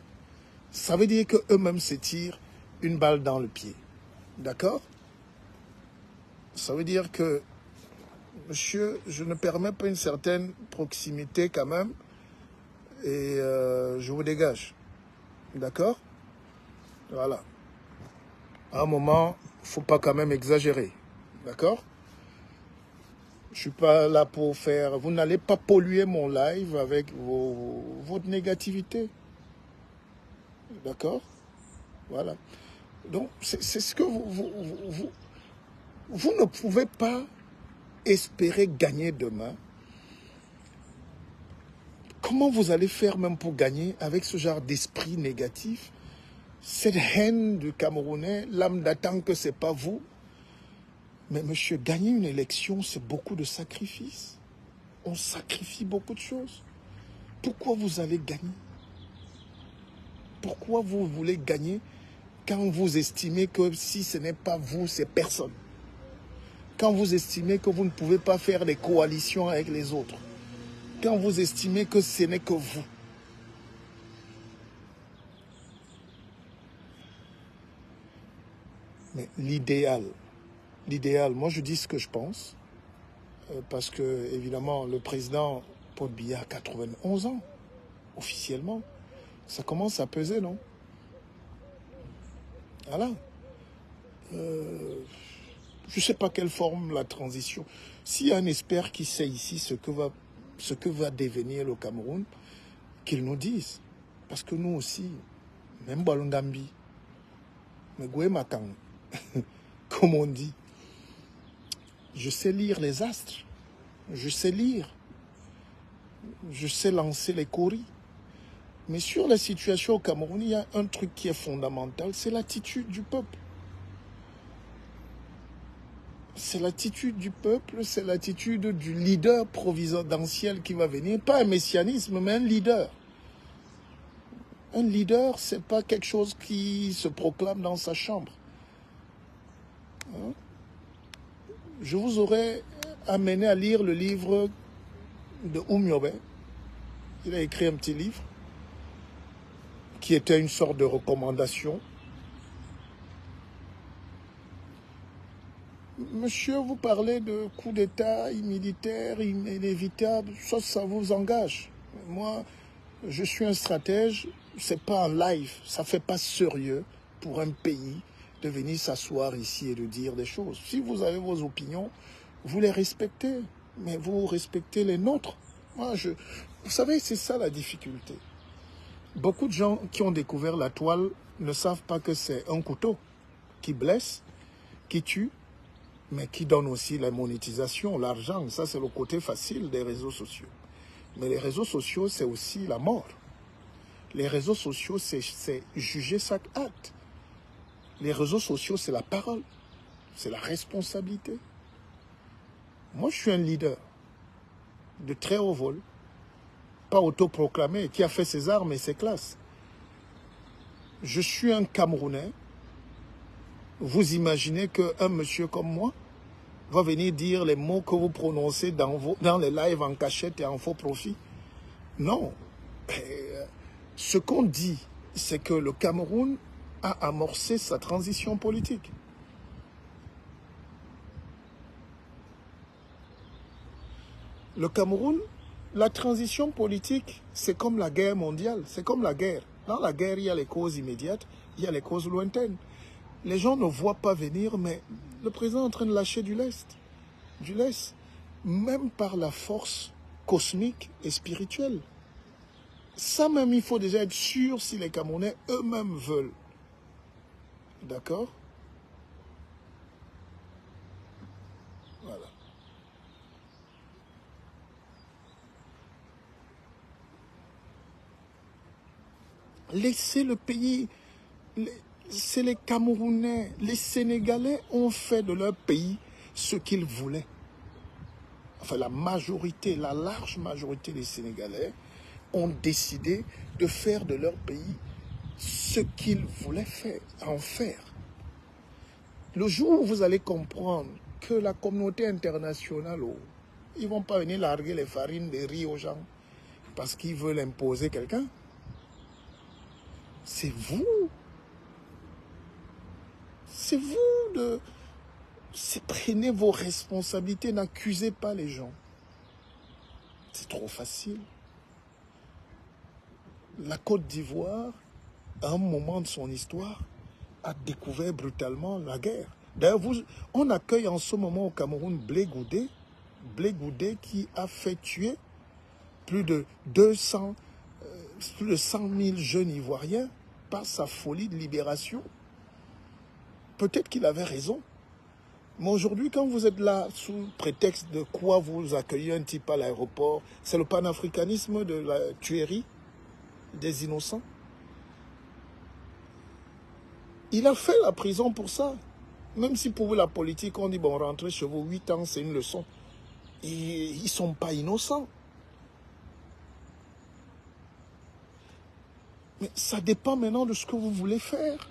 Ça veut dire qu'eux-mêmes se tirent une balle dans le pied. D'accord? Ça veut dire que, monsieur, je ne permets pas une certaine proximité quand même, et je vous dégage. D'accord? Voilà. À un moment, il ne faut pas quand même exagérer. D'accord? Je ne suis pas là pour faire... Vous n'allez pas polluer mon live avec votre négativité. D'accord? Voilà. Donc, c'est ce que vous ne pouvez pas espérer gagner demain. Comment vous allez faire même pour gagner avec ce genre d'esprit négatif? Cette haine du Camerounais, l'âme d'attendre que ce n'est pas vous. Mais monsieur, gagner une élection, c'est beaucoup de sacrifices. On sacrifie beaucoup de choses. Pourquoi vous allez gagner? Pourquoi vous voulez gagner quand vous estimez que si ce n'est pas vous, c'est personne? Quand vous estimez que vous ne pouvez pas faire des coalitions avec les autres? Quand vous estimez que ce n'est que vous? Mais l'idéal, moi je dis ce que je pense, parce que évidemment le président Paul Biya a 91 ans, officiellement. Ça commence à peser, non? Voilà. Je ne sais pas quelle forme la transition. S'il y a un expert qui sait ici ce que va devenir le Cameroun, qu'il nous dise. Parce que nous aussi, même Balongambi, mais Gouemakang, comme on dit, je sais lire les astres, je sais lire, je sais lancer les coris. Mais sur la situation au Cameroun, il y a un truc qui est fondamental, c'est l'attitude du peuple. C'est l'attitude du peuple, c'est l'attitude du leader providentiel qui va venir. Pas un messianisme, mais un leader. Un leader, ce n'est pas quelque chose qui se proclame dans sa chambre. Hein? Je vous aurais amené à lire le livre de Oumyobe. Il a écrit un petit livre qui était une sorte de recommandation. Monsieur, vous parlez de coup d'État militaire inévitable, ça vous engage. Moi, je suis un stratège, c'est pas en live, ça fait pas sérieux pour un pays de venir s'asseoir ici et de dire des choses. Si vous avez vos opinions, vous les respectez, mais vous respectez les nôtres. Moi, vous savez, c'est ça la difficulté. Beaucoup de gens qui ont découvert la toile ne savent pas que c'est un couteau qui blesse, qui tue, mais qui donne aussi la monétisation, l'argent. Ça, c'est le côté facile des réseaux sociaux. Mais les réseaux sociaux, c'est aussi la mort. Les réseaux sociaux, c'est juger chaque acte. Les réseaux sociaux, c'est la parole. C'est la responsabilité. Moi, je suis un leader de très haut vol, pas autoproclamé, qui a fait ses armes et ses classes. Je suis un Camerounais. Vous imaginez qu'un monsieur comme moi va venir dire les mots que vous prononcez dans les lives en cachette et en faux profit? Non. Ce qu'on dit, c'est que le Cameroun a amorcé sa transition politique. Le Cameroun, la transition politique, c'est comme la guerre mondiale, c'est comme la guerre. Dans la guerre, il y a les causes immédiates, il y a les causes lointaines. Les gens ne voient pas venir, mais le président est en train de lâcher du lest. Du lest, même par la force cosmique et spirituelle. Ça même, il faut déjà être sûr si les Camerounais eux-mêmes veulent. D'accord? Voilà. Laissez le pays, c'est les Camerounais, les Sénégalais ont fait de leur pays ce qu'ils voulaient. Enfin, la majorité, la large majorité des Sénégalais ont décidé de faire de leur pays ce qu'ils voulaient faire, en faire. Le jour où vous allez comprendre que la communauté internationale, ils ne vont pas venir larguer les farines de riz aux gens parce qu'ils veulent imposer quelqu'un. C'est vous. C'est vous de... Prenez vos responsabilités, n'accusez pas les gens. C'est trop facile. La Côte d'Ivoire, à un moment de son histoire, a découvert brutalement la guerre. D'ailleurs, on accueille en ce moment au Cameroun Blé Goudé qui a fait tuer plus de 100 000 jeunes Ivoiriens par sa folie de libération. Peut-être qu'il avait raison. Mais aujourd'hui, quand vous êtes là, sous prétexte de quoi vous accueillez un type à l'aéroport, c'est le panafricanisme de la tuerie des innocents. Il a fait la prison pour ça. Même si pour vous, la politique, on dit, bon, rentrez chez vous, 8 ans, c'est une leçon. Ils ne sont pas innocents. Mais ça dépend maintenant de ce que vous voulez faire.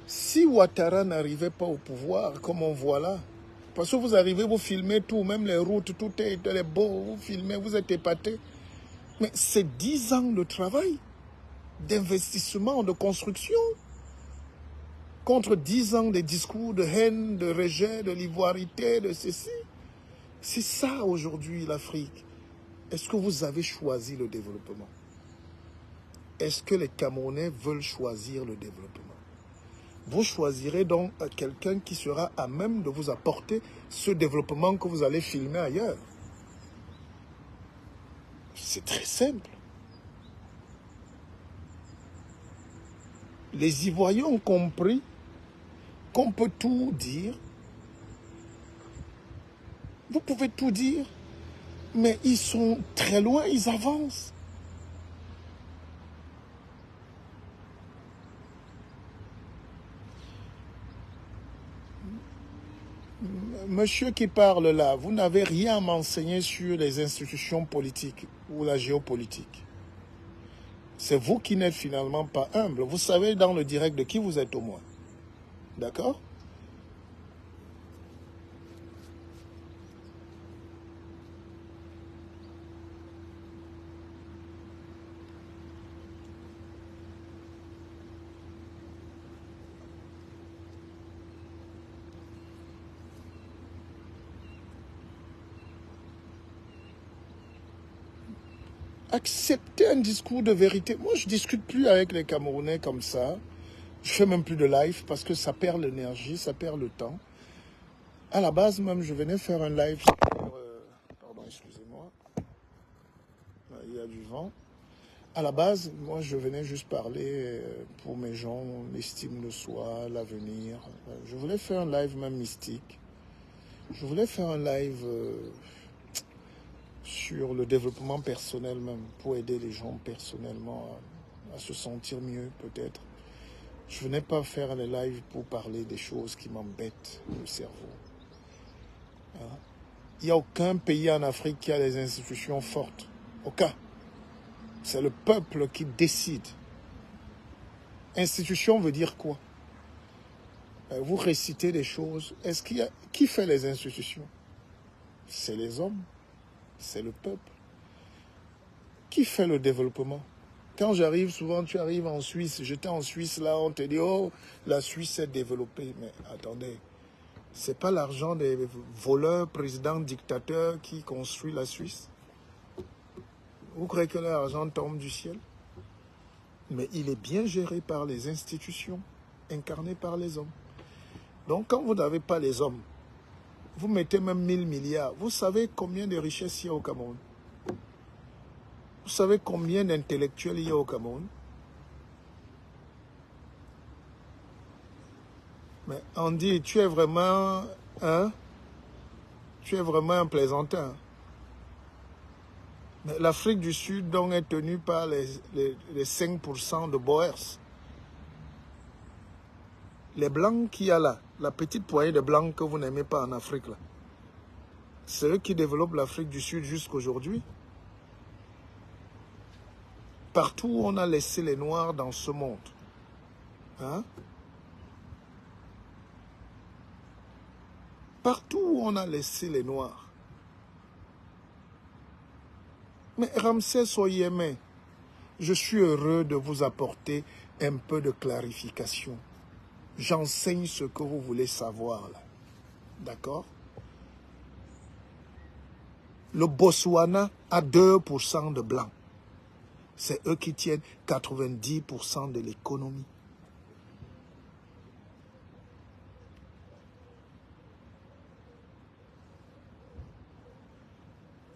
Si Ouattara n'arrivait pas au pouvoir, comme on voit là, parce que vous arrivez, vous filmez tout, même les routes, tout est beau, vous filmez, vous êtes épatés. Mais c'est 10 ans de travail, d'investissement, de construction, contre 10 ans de discours de haine, de rejet, de l'ivoirité, de ceci. C'est ça aujourd'hui l'Afrique. Est-ce que vous avez choisi le développement? Est-ce que les Camerounais veulent choisir le développement? Vous choisirez donc quelqu'un qui sera à même de vous apporter ce développement que vous allez filmer ailleurs. C'est très simple. Les Ivoiriens ont compris qu'on peut tout dire. Vous pouvez tout dire, mais ils sont très loin, ils avancent. Monsieur qui parle là, vous n'avez rien à m'enseigner sur les institutions politiques ou la géopolitique. C'est vous qui n'êtes finalement pas humble. Vous savez dans le direct de qui vous êtes au moins. D'accord? Accepter un discours de vérité. Moi, je ne discute plus avec les Camerounais comme ça. Je ne fais même plus de live parce que ça perd l'énergie, ça perd le temps. À la base, même, je venais faire un live sur... pardon, excusez-moi. Il y a du vent. À la base, moi, je venais juste parler pour mes gens, l'estime de soi, l'avenir. Je voulais faire un live même mystique. Je voulais faire un live... sur le développement personnel même, pour aider les gens personnellement à se sentir mieux peut-être. Je ne venais pas faire les lives pour parler des choses qui m'embêtent le cerveau. Hein? Il n'y a aucun pays en Afrique qui a des institutions fortes. Aucun. C'est le peuple qui décide. Institution veut dire quoi? Vous récitez des choses. Est-ce qu'il y a... Qui fait les institutions? C'est les hommes. C'est le peuple. Qui fait le développement? Quand j'arrive, souvent tu arrives en Suisse, j'étais en Suisse là, on te dit, oh, la Suisse est développée. Mais attendez, c'est pas l'argent des voleurs, présidents, dictateurs qui construit la Suisse? Vous croyez que l'argent tombe du ciel? Mais il est bien géré par les institutions, incarné par les hommes. Donc quand vous n'avez pas les hommes, vous mettez même 1000 milliards. Vous savez combien de richesses il y a au Cameroun? Vous savez combien d'intellectuels il y a au Cameroun? Mais on dit, tu es vraiment un plaisantin. Mais l'Afrique du Sud donc est tenue par les 5% de Boers. Les blancs qu'il y a là, la petite poignée de blancs que vous n'aimez pas en Afrique là, c'est eux qui développent l'Afrique du Sud jusqu'aujourd'hui. Partout où on a laissé les Noirs dans ce monde, hein? Partout où on a laissé les Noirs. Mais Ramsès Oyemé, je suis heureux de vous apporter un peu de clarification. J'enseigne ce que vous voulez savoir là. D'accord? Le Botswana a 2% de blancs. C'est eux qui tiennent 90% de l'économie.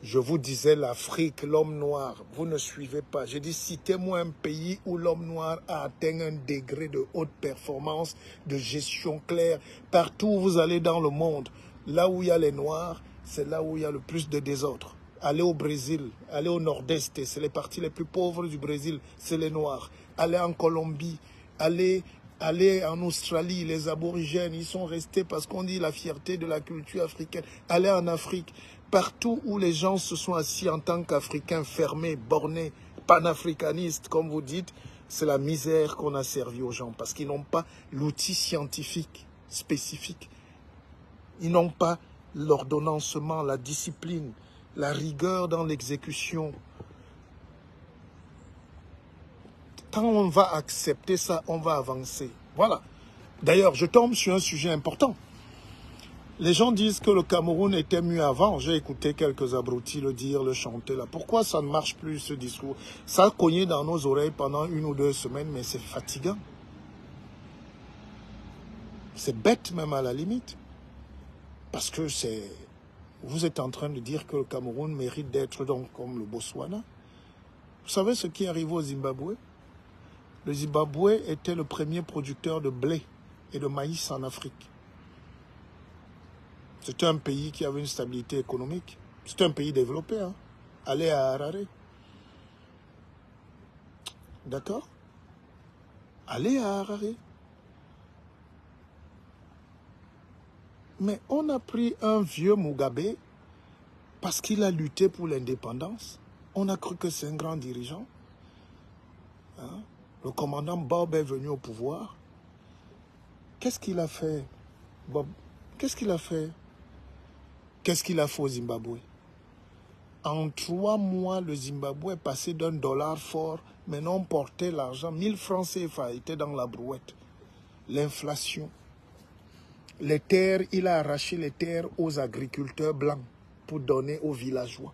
Je vous disais l'Afrique, l'homme noir, vous ne suivez pas. J'ai dit, citez-moi un pays où l'homme noir a atteint un degré de haute performance, de gestion claire. Partout où vous allez dans le monde, là où il y a les noirs, c'est là où il y a le plus de désordre. Allez au Brésil, allez au nord-est, c'est les parties les plus pauvres du Brésil, c'est les noirs. Allez en Colombie, allez en Australie, les aborigènes, ils sont restés parce qu'on dit la fierté de la culture africaine. Allez en Afrique. Partout où les gens se sont assis en tant qu'Africains, fermés, bornés, panafricanistes, comme vous dites, c'est la misère qu'on a servi aux gens parce qu'ils n'ont pas l'outil scientifique spécifique. Ils n'ont pas l'ordonnancement, la discipline, la rigueur dans l'exécution. Quand on va accepter ça, on va avancer. Voilà. D'ailleurs, je tombe sur un sujet important. Les gens disent que le Cameroun était mieux avant. J'ai écouté quelques abrutis le dire, le chanter là. Pourquoi ça ne marche plus ce discours? Ça a cogné dans nos oreilles pendant 1 ou 2 semaines, mais c'est fatigant. C'est bête même à la limite. Parce que vous êtes en train de dire que le Cameroun mérite d'être donc comme le Botswana. Vous savez ce qui est arrivé au Zimbabwe? Le Zimbabwe était le premier producteur de blé et de maïs en Afrique. C'était un pays qui avait une stabilité économique. C'était un pays développé. Hein. Allez à Harare. D'accord? Allez à Harare. Mais on a pris un vieux Mugabe parce qu'il a lutté pour l'indépendance. On a cru que c'est un grand dirigeant. Hein? Le commandant Bob est venu au pouvoir. Qu'est-ce qu'il a fait, Bob? Qu'est-ce qu'il a fait? Qu'est-ce qu'il a fait au Zimbabwe? En 3 mois, le Zimbabwe est passé d'un dollar fort. Maintenant, on portait l'argent. 1000 francs CFA étaient dans la brouette. L'inflation. Les terres, il a arraché les terres aux agriculteurs blancs pour donner aux villageois.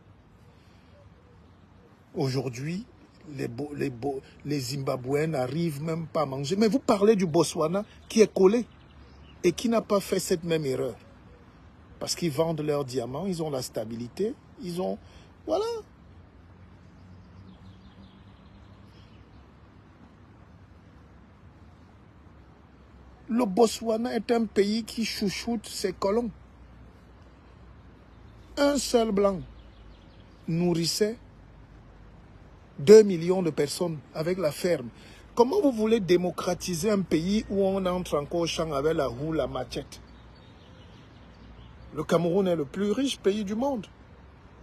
Aujourd'hui, les Zimbabwéens n'arrivent même pas à manger. Mais vous parlez du Botswana qui est collé et qui n'a pas fait cette même erreur. Parce qu'ils vendent leurs diamants, ils ont la stabilité, ils ont... Voilà. Le Botswana est un pays qui chouchoute ses colons. Un seul blanc nourrissait 2 millions de personnes avec la ferme. Comment vous voulez démocratiser un pays où on entre encore au champ avec la roue, la machette? Le Cameroun est le plus riche pays du monde.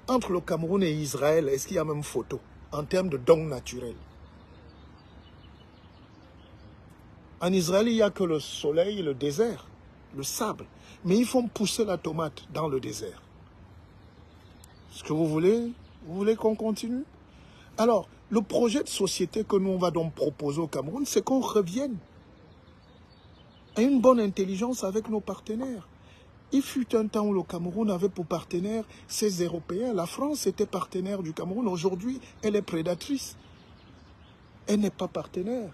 Entre le Cameroun et Israël, est-ce qu'il y a même photo en termes de dons naturels? En Israël, il n'y a que le soleil et le désert, le sable. Mais ils font pousser la tomate dans le désert. Est-ce que vous voulez qu'on continue? Alors, le projet de société que nous, on va donc proposer au Cameroun, c'est qu'on revienne à une bonne intelligence avec nos partenaires. Il fut un temps où le Cameroun avait pour partenaire ses Européens. La France était partenaire du Cameroun. Aujourd'hui, elle est prédatrice. Elle n'est pas partenaire.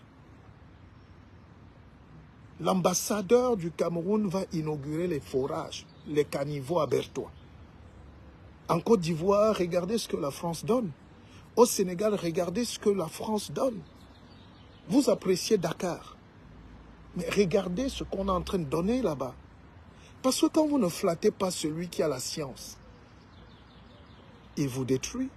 L'ambassadeur du Cameroun va inaugurer les forages, les caniveaux à Bertois. En Côte d'Ivoire, regardez ce que la France donne. Au Sénégal, regardez ce que la France donne. Vous appréciez Dakar. Mais regardez ce qu'on est en train de donner là-bas. Parce que quand vous ne flattez pas celui qui a la science, il vous détruit.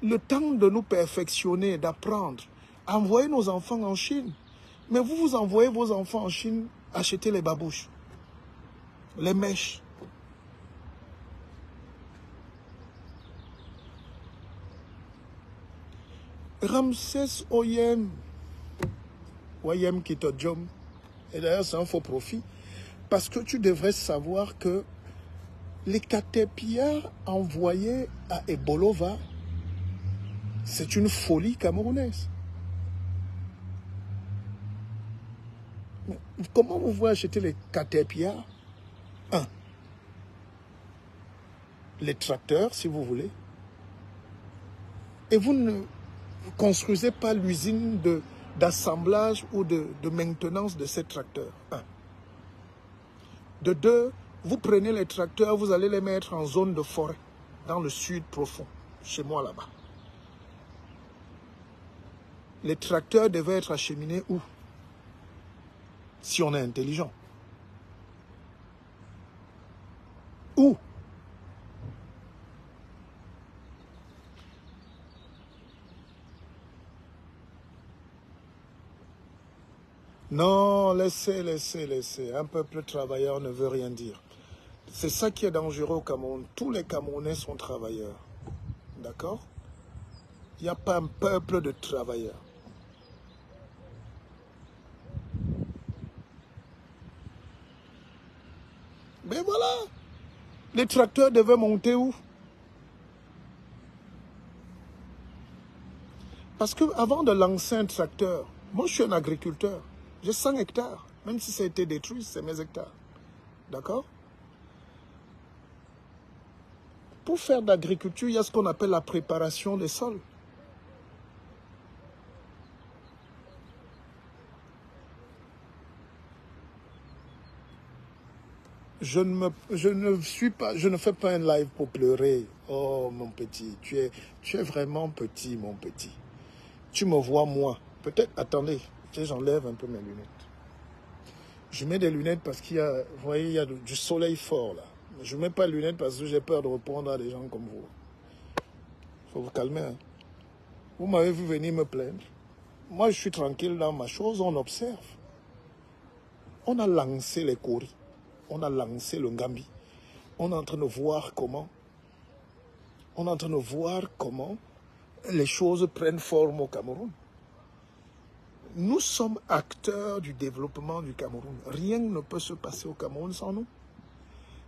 Le temps de nous perfectionner, d'apprendre, envoyer nos enfants en Chine. Mais vous envoyez vos enfants en Chine acheter les babouches, les mèches. Ramsès Oyem Kitodjom, et d'ailleurs c'est un faux profit, parce que tu devrais savoir que les caterpillars envoyés à Ebolova, c'est une folie camerounaise. Mais comment vous voulez acheter les caterpillars? Les tracteurs, si vous voulez, et vous ne construisez pas l'usine d'assemblage ou de maintenance de ces tracteurs. De deux, vous prenez les tracteurs, vous allez les mettre en zone de forêt, dans le sud profond, chez moi là-bas. Les tracteurs devaient être acheminés où? Si on est intelligent. Où? Non, laissez. Un peuple travailleur ne veut rien dire. C'est ça qui est dangereux au Cameroun. Tous les Camerounais sont travailleurs. D'accord? Il n'y a pas un peuple de travailleurs. Mais voilà, les tracteurs devaient monter où? Parce qu'avant de lancer un tracteur, moi je suis un agriculteur, j'ai 100 hectares, même si ça a été détruit, c'est mes hectares. D'accord? Pour faire de l'agriculture, il y a ce qu'on appelle la préparation des sols. Je ne fais pas un live pour pleurer. Oh mon petit, tu es vraiment petit mon petit. Tu me vois moi. Peut-être, attendez, j'enlève un peu mes lunettes. Je mets des lunettes parce qu'il y a, vous voyez, il y a du soleil fort là. Je ne mets pas de lunettes parce que j'ai peur de répondre à des gens comme vous. Il faut vous calmer. Hein. Vous m'avez vu venir me plaindre. Moi, je suis tranquille dans ma chose, on observe. On a lancé les Kori. On a lancé le Ngambi. On est en train de voir comment. les choses prennent forme au Cameroun. Nous sommes acteurs du développement du Cameroun. Rien ne peut se passer au Cameroun sans nous.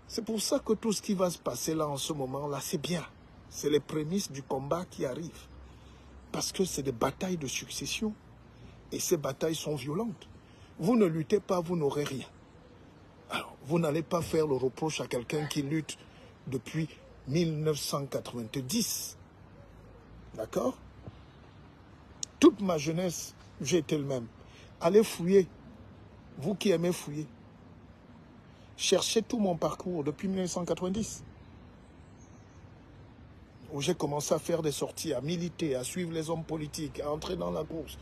C'est pour ça que tout ce qui va se passer là en ce moment-là, c'est bien. C'est les prémices du combat qui arrivent. Parce que c'est des batailles de succession. Et ces batailles sont violentes. Vous ne luttez pas, vous n'aurez rien. Alors, vous n'allez pas faire le reproche à quelqu'un qui lutte depuis 1990. D'accord? Toute ma jeunesse, j'ai été le même. Allez fouiller. Vous qui aimez fouiller. Cherchez tout mon parcours depuis 1990. Où j'ai commencé à faire des sorties, à militer, à suivre les hommes politiques, à entrer dans la course.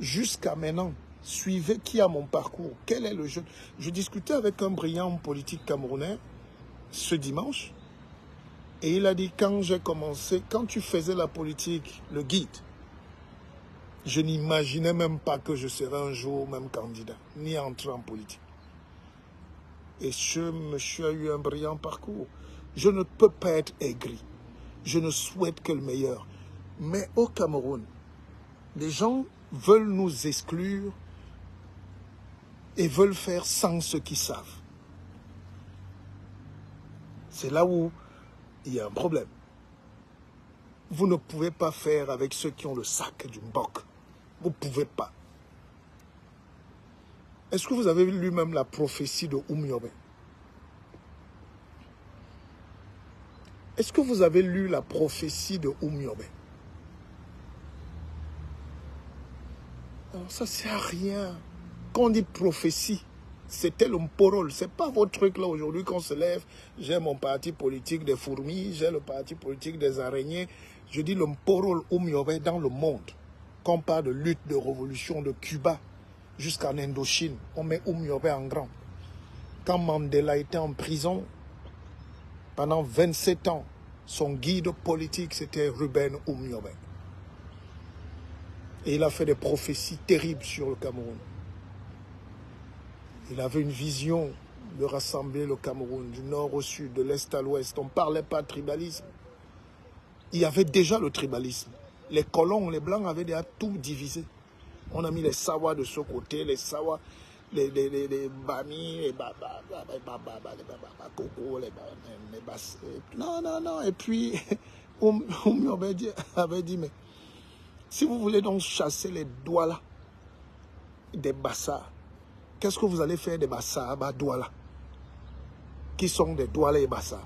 Jusqu'à maintenant, suivez qui a mon parcours. Quel est le jeu? Je discutais avec un brillant politique camerounais ce dimanche. Et il a dit, quand j'ai commencé, quand tu faisais la politique, le guide, je n'imaginais même pas que je serais un jour même candidat, ni entrer en politique. Et ce monsieur a eu un brillant parcours. Je ne peux pas être aigri. Je ne souhaite que le meilleur. Mais au Cameroun, les gens veulent nous exclure et veulent faire sans ce qu'ils savent. C'est là où il y a un problème. Vous ne pouvez pas faire avec ceux qui ont le sac du Mbok. Vous ne pouvez pas. Est-ce que vous avez lu même la prophétie de Oumyobé? Est-ce que vous avez lu la prophétie de Oumyobé? Alors ça ne sert à rien. Quand on dit prophétie, c'était le Mporol. Ce n'est pas votre truc là aujourd'hui qu'on se lève. J'ai mon parti politique des fourmis, j'ai le parti politique des araignées. Je dis le Mporol Oumyobé dans le monde. Quand on parle de lutte, de révolution, de Cuba jusqu'en Indochine, on met Oumyobé en grand. Quand Mandela était en prison, pendant 27 ans, son guide politique, c'était Ruben Oumyobé. Et il a fait des prophéties terribles sur le Cameroun. Il avait une vision de rassembler le Cameroun du nord au sud, de l'est à l'ouest. On ne parlait pas de tribalisme. Il y avait déjà le tribalisme. Les colons, les blancs avaient déjà tout divisé. On a mis les Sawa de ce côté, les Sawa, les Bami, les Coco, les Bass. Non. Et puis, Oumyobé avait dit, mais si vous voulez donc chasser les Douala des Bassa, qu'est-ce que vous allez faire des Bassa, Douala, qui sont des Douala et Bassa?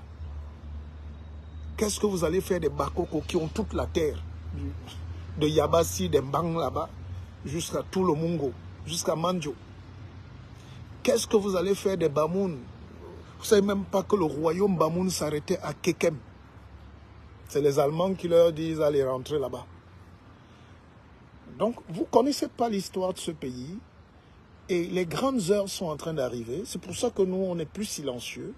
Qu'est-ce que vous allez faire des Bakoko qui ont toute la terre, de Yabassi, des Mbang là-bas, jusqu'à tout le Mungo, jusqu'à Manjo? Qu'est-ce que vous allez faire des Bamoun? Vous ne savez même pas que le royaume Bamoun s'arrêtait à Kekem. C'est les Allemands qui leur disent allez rentrer là-bas. Donc, vous ne connaissez pas l'histoire de ce pays. Et les grandes heures sont en train d'arriver. C'est pour ça que nous, on est plus silencieux.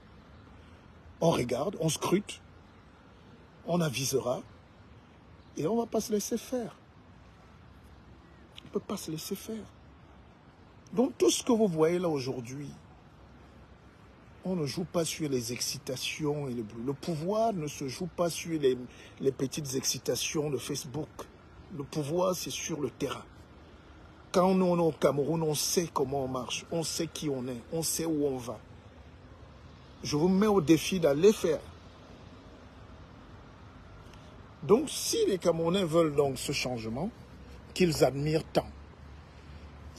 On regarde, on scrute. On avisera. Et on ne va pas se laisser faire. On ne peut pas se laisser faire. Donc, tout ce que vous voyez là aujourd'hui, on ne joue pas sur les excitations et le pouvoir ne se joue pas sur les petites excitations de Facebook. Le pouvoir, c'est sur le terrain. Quand nous, on est au Cameroun, on sait comment on marche, on sait qui on est, on sait où on va. Je vous mets au défi d'aller faire. Donc, si les Camerounais veulent donc ce changement, qu'ils admirent tant,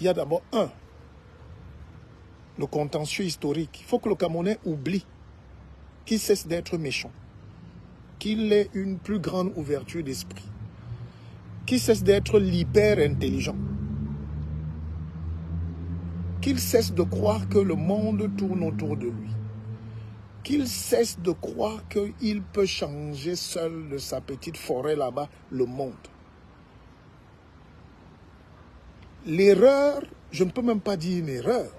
il y a d'abord le contentieux historique. Il faut que le Camerounais oublie qu'il cesse d'être méchant, qu'il ait une plus grande ouverture d'esprit, qu'il cesse d'être l'hyper-intelligent, qu'il cesse de croire que le monde tourne autour de lui, qu'il cesse de croire qu'il peut changer seul de sa petite forêt là-bas le monde. L'erreur, je ne peux même pas dire une erreur,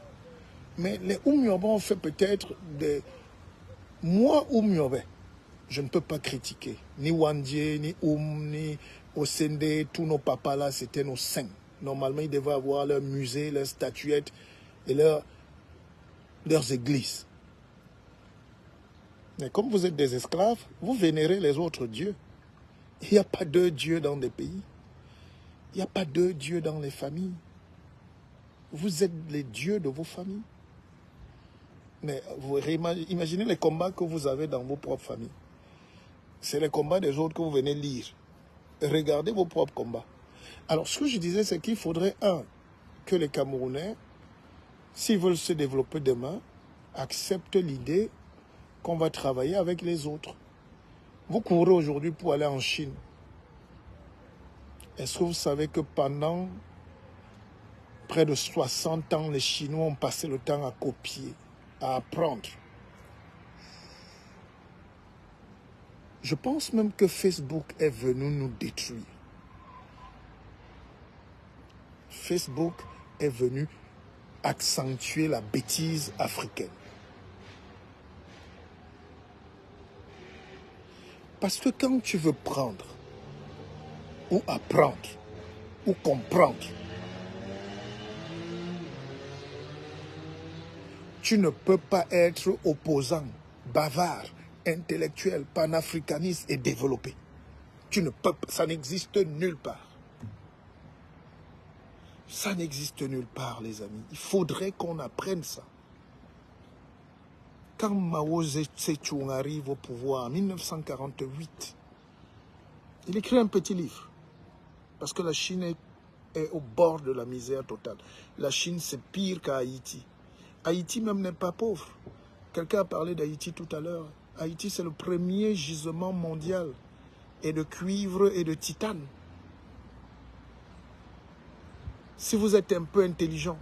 mais les Oumyobé ont fait peut-être des... Moi, Oumyobé, je ne peux pas critiquer. Ni Wandje, ni ni Osende, tous nos papas là, c'était nos saints. Normalement, ils devaient avoir leur musée, leurs statuettes et leurs églises. Mais comme vous êtes des esclaves, vous vénérez les autres dieux. Il n'y a pas deux dieux dans des pays. Il n'y a pas deux dieux dans les familles. Vous êtes les dieux de vos familles. Mais vous imaginez les combats que vous avez dans vos propres familles. C'est les combats des autres que vous venez lire. Regardez vos propres combats. Alors, ce que je disais, c'est qu'il faudrait, que les Camerounais, s'ils veulent se développer demain, acceptent l'idée qu'on va travailler avec les autres. Vous courez aujourd'hui pour aller en Chine. Est-ce que vous savez que pendant près de 60 ans, les Chinois ont passé le temps à copier, à apprendre? Je pense même que Facebook est venu nous détruire. Facebook est venu accentuer la bêtise africaine. Parce que quand tu veux prendre, ou apprendre, ou comprendre, tu ne peux pas être opposant, bavard, intellectuel, panafricaniste et développé. Tu ne peux pas, ça n'existe nulle part. Ça n'existe nulle part, les amis. Il faudrait qu'on apprenne ça. Quand Mao Zedong arrive au pouvoir en 1948, il écrit un petit livre. Parce que la Chine est au bord de la misère totale. La Chine, c'est pire qu'Haïti. Haïti même n'est pas pauvre. Quelqu'un a parlé d'Haïti tout à l'heure. Haïti, c'est le premier gisement mondial et de cuivre et de titane. Si vous êtes un peu intelligent,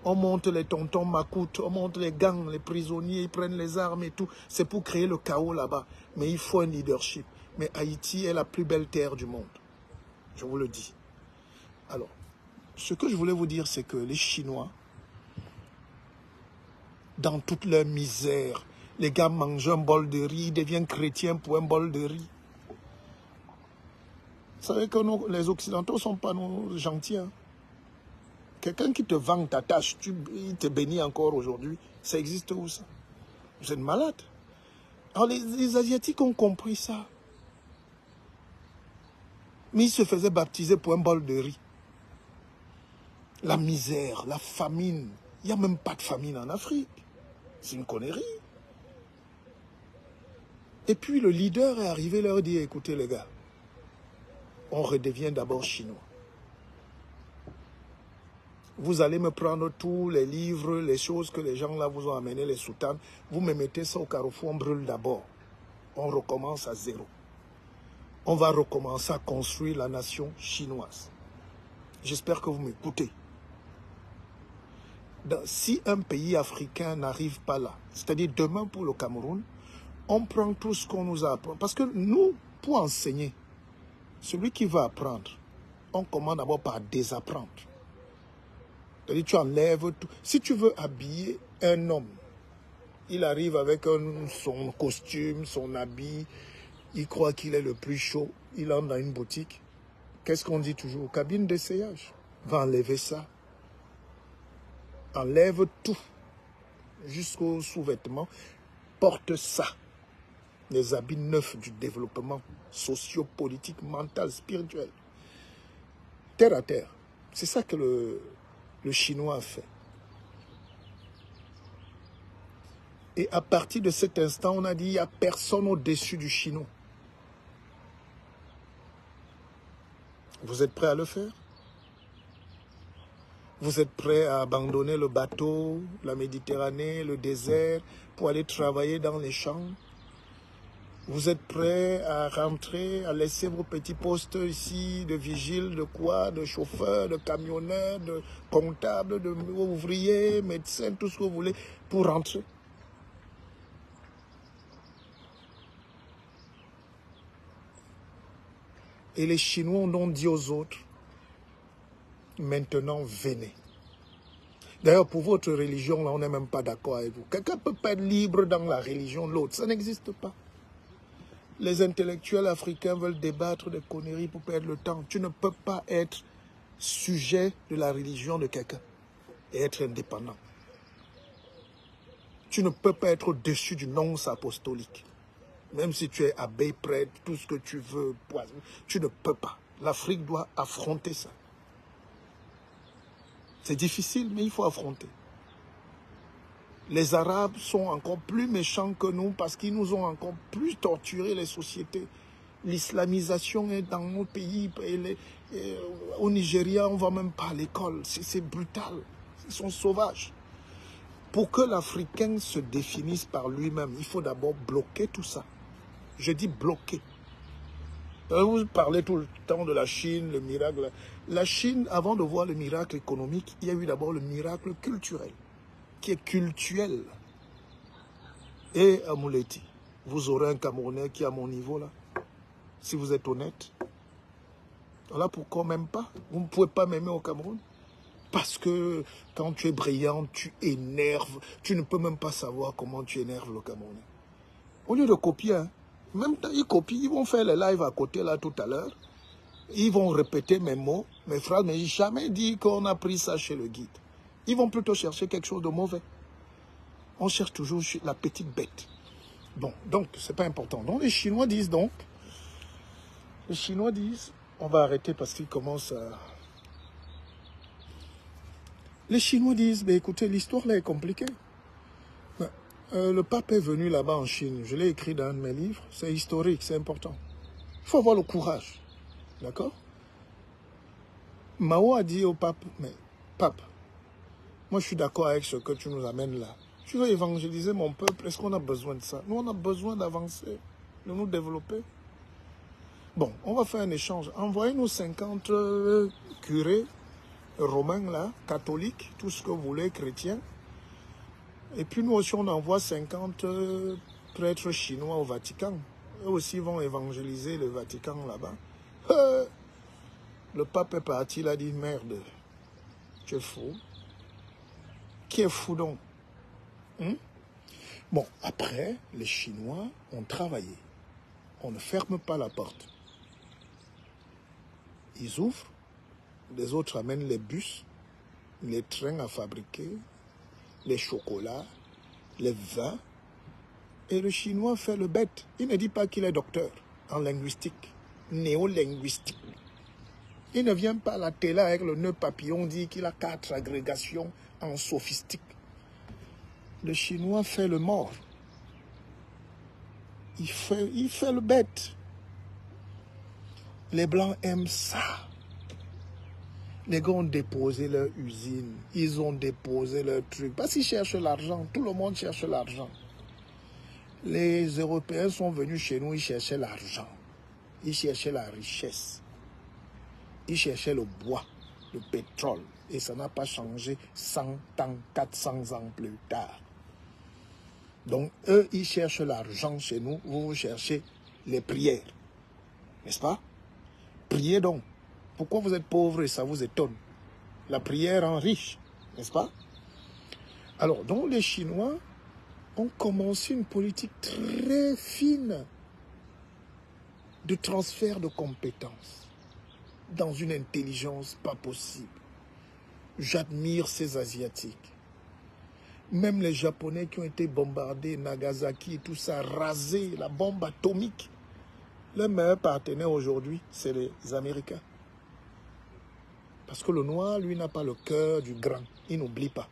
on monte les tontons macoutes, on monte les gangs, les prisonniers, ils prennent les armes et tout. C'est pour créer le chaos là-bas. Mais il faut un leadership. Mais Haïti est la plus belle terre du monde. Je vous le dis. Alors, ce que je voulais vous dire, c'est que les Chinois, dans toute leur misère, les gars mangent un bol de riz, ils deviennent chrétiens pour un bol de riz. Vous savez que nous, les Occidentaux ne sont pas nos gentils. Hein? Quelqu'un qui te vend ta tâche, il te bénit encore aujourd'hui. Ça existe où ça? Vous êtes malade. Alors les Asiatiques ont compris ça. Mais ils se faisaient baptiser pour un bol de riz. La misère, la famine. Il n'y a même pas de famine en Afrique. C'est une connerie. Et puis le leader est arrivé leur dire, écoutez les gars, on redevient d'abord chinois. Vous allez me prendre tous les livres, les choses que les gens là vous ont amené, les soutanes. Vous me mettez ça au carrefour, on brûle d'abord. On recommence à zéro. On va recommencer à construire la nation chinoise. J'espère que vous m'écoutez. Si un pays africain n'arrive pas là, c'est-à-dire demain pour le Cameroun, on prend tout ce qu'on nous apprend. Parce que nous, pour enseigner, celui qui va apprendre, on commence d'abord par désapprendre. C'est-à-dire tu enlèves tout. Si tu veux habiller un homme, il arrive avec son costume, son habit, il croit qu'il est le plus chaud, il entre dans une boutique. Qu'est-ce qu'on dit toujours? Cabine d'essayage. Va enlever ça. Enlève tout, jusqu'aux sous-vêtements. Porte ça. Les habits neufs du développement socio-politique, mental, spirituel. Terre à terre. C'est ça que le Chinois a fait. Et à partir de cet instant, on a dit, il n'y a personne au-dessus du Chinois. Vous êtes prêts à le faire? Vous êtes prêts à abandonner le bateau, la Méditerranée, le désert, pour aller travailler dans les champs? Vous êtes prêts à rentrer, à laisser vos petits postes ici, de vigile, de quoi, de chauffeur, de camionneur, de comptable, de ouvrier, médecin, tout ce que vous voulez, pour rentrer? Et les Chinois ont donc dit aux autres, maintenant venez. D'ailleurs, pour votre religion, là, on n'est même pas d'accord avec vous. Quelqu'un ne peut pas être libre dans la religion de l'autre. Ça n'existe pas. Les intellectuels africains veulent débattre des conneries pour perdre le temps. Tu ne peux pas être sujet de la religion de quelqu'un et être indépendant. Tu ne peux pas être au-dessus du nonce apostolique. Même si tu es abeille prête, tout ce que tu veux, poison, tu ne peux pas. L'Afrique doit affronter ça. C'est difficile, mais il faut affronter. Les Arabes sont encore plus méchants que nous parce qu'ils nous ont encore plus torturé les sociétés. L'islamisation est dans nos pays. Au Nigeria, on ne va même pas à l'école. C'est brutal. Ils sont sauvages. Pour que l'Africain se définisse par lui-même, il faut d'abord bloquer tout ça. Je dis bloquer. Vous parlez tout le temps de la Chine, le miracle. La Chine, avant de voir le miracle économique, il y a eu d'abord le miracle culturel, qui est cultuel. Et à Mouleti, vous aurez un Camerounais qui est à mon niveau là, si vous êtes honnête. Voilà pourquoi même pas. Vous ne pouvez pas m'aimer au Cameroun. Parce que quand tu es brillant, tu énerves. Tu ne peux même pas savoir comment tu énerves le Camerounais. Au lieu de copier, hein, même temps, ils copient, ils vont faire les lives à côté là tout à l'heure. Ils vont répéter mes mots, mes phrases, mais jamais dit qu'on a pris ça chez le guide. Ils vont plutôt chercher quelque chose de mauvais. On cherche toujours la petite bête. Bon, donc, c'est pas important. Donc, les Chinois disent on va arrêter parce qu'ils commencent à... Les Chinois disent, ben, écoutez, l'histoire là est compliquée. Le pape est venu là-bas en Chine. Je l'ai écrit dans un de mes livres. C'est historique, c'est important. Il faut avoir le courage. D'accord? Mao a dit au pape, mais pape, moi je suis d'accord avec ce que tu nous amènes là. Tu veux évangéliser mon peuple, est-ce qu'on a besoin de ça? Nous, on a besoin d'avancer, de nous développer. Bon, on va faire un échange. Envoyez-nous 50 curés romains là, catholiques, tout ce que vous voulez, chrétiens. Et puis nous aussi, on envoie 50 prêtres chinois au Vatican. Eux aussi vont évangéliser le Vatican là-bas. Le pape est parti, il a dit, merde, tu es fou. Qui est fou donc? Bon, après, les Chinois ont travaillé. On ne ferme pas la porte. Ils ouvrent, les autres amènent les bus, les trains à fabriquer, les chocolats, les vins, et le Chinois fait le bête. Il ne dit pas qu'il est docteur en linguistique, néolinguistique. Il ne vient pas à la télé avec le nœud papillon, dit qu'il a 4 agrégations en sophistique. Le Chinois fait le mort. Il fait le bête. Les Blancs aiment ça. Les gars ont déposé leur usine, ils ont déposé leur truc. Parce qu'ils cherchent l'argent, tout le monde cherche l'argent. Les Européens sont venus chez nous, ils cherchaient l'argent. Ils cherchaient la richesse. Ils cherchaient le bois, le pétrole. Et ça n'a pas changé 100 ans, 400 ans plus tard. Donc, eux, ils cherchent l'argent chez nous, vous cherchez les prières. N'est-ce pas? Priez donc. Pourquoi vous êtes pauvre et ça vous étonne? La prière rend riche, n'est-ce pas? Alors, donc les Chinois ont commencé une politique très fine de transfert de compétences dans une intelligence pas possible. J'admire ces Asiatiques. Même les Japonais qui ont été bombardés, Nagasaki, tout ça, rasés, la bombe atomique. Le meilleur partenaire aujourd'hui, c'est les Américains. Parce que le noir, lui, n'a pas le cœur du grand. Il n'oublie pas.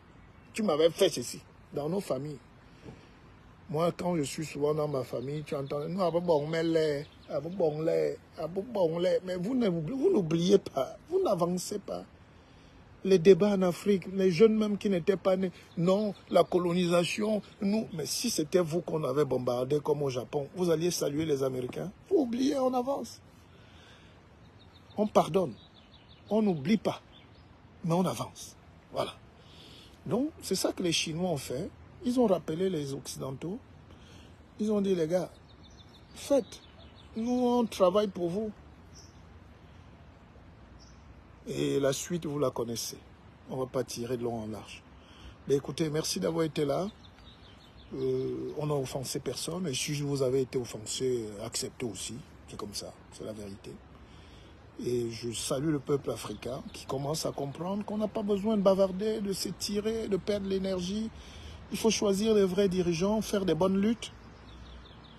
Tu m'avais fait ceci dans nos familles. Moi, quand je suis souvent dans ma famille, tu entends, nous avons bon mais vous n'oubliez pas, vous n'avancez pas. Les débats en Afrique, les jeunes même qui n'étaient pas nés, non, la colonisation, nous, mais si c'était vous qu'on avait bombardé comme au Japon, vous alliez saluer les Américains. Vous oubliez, on avance. On pardonne. On n'oublie pas, mais on avance. Voilà. Donc, c'est ça que les Chinois ont fait. Ils ont rappelé les Occidentaux. Ils ont dit, les gars, faites. Nous, on travaille pour vous. Et la suite, vous la connaissez. On ne va pas tirer de long en large. Mais écoutez, merci d'avoir été là. On n'a offensé personne. Et si vous avez été offensé, acceptez aussi. C'est comme ça. C'est la vérité. Et je salue le peuple africain qui commence à comprendre qu'on n'a pas besoin de bavarder, de s'étirer, de perdre l'énergie. Il faut choisir les vrais dirigeants, faire des bonnes luttes.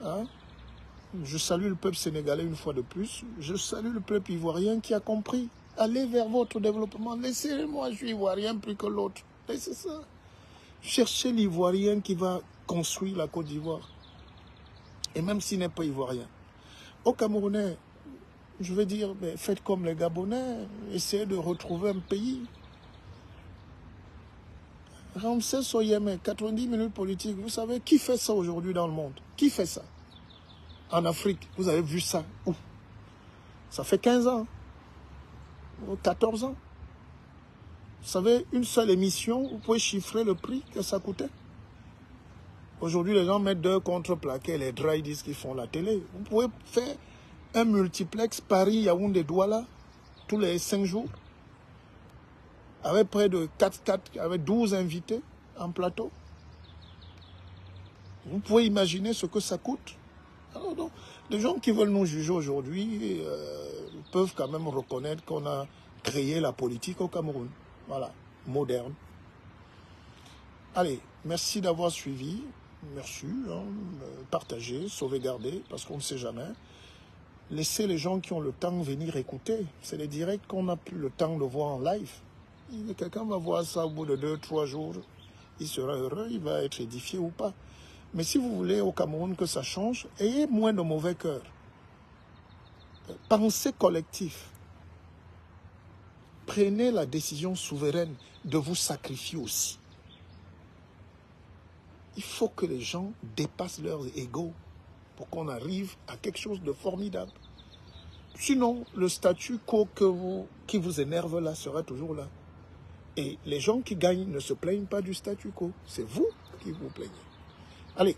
Hein? Je salue le peuple sénégalais une fois de plus. Je salue le peuple ivoirien qui a compris. Allez vers votre développement. Laissez-moi, je suis ivoirien plus que l'autre. Laissez ça. Cherchez l'ivoirien qui va construire la Côte d'Ivoire. Et même s'il n'est pas ivoirien. Au Camerounais, je veux dire, mais faites comme les Gabonais. Essayez de retrouver un pays. Ramsès Soyemé, 90 minutes politiques. Vous savez, qui fait ça aujourd'hui dans le monde? Qui fait ça? En Afrique, vous avez vu ça où? Ça fait 15 ans, 14 ans. Vous savez, une seule émission, vous pouvez chiffrer le prix que ça coûtait. Aujourd'hui, les gens mettent 2 contreplaqués, les dry discs qui font la télé. Vous pouvez faire un multiplex Paris-Yaoundé-Douala tous les 5 jours. Avec près de 4, avec 12 invités en plateau. Vous pouvez imaginer ce que ça coûte. Alors donc, les gens qui veulent nous juger aujourd'hui peuvent quand même reconnaître qu'on a créé la politique au Cameroun. Voilà, moderne. Allez, merci d'avoir suivi. Merci, hein, partagez, sauvegardez, parce qu'on ne sait jamais. Laissez les gens qui ont le temps venir écouter. C'est les directs qu'on n'a plus le temps de voir en live. Quelqu'un va voir ça au bout de 2-3 jours. Il sera heureux, il va être édifié ou pas. Mais si vous voulez au Cameroun que ça change, ayez moins de mauvais cœur. Pensez collectif. Prenez la décision souveraine de vous sacrifier aussi. Il faut que les gens dépassent leurs égos pour qu'on arrive à quelque chose de formidable. Sinon, le statu quo qui vous énerve là sera toujours là. Et les gens qui gagnent ne se plaignent pas du statu quo. C'est vous qui vous plaignez. Allez.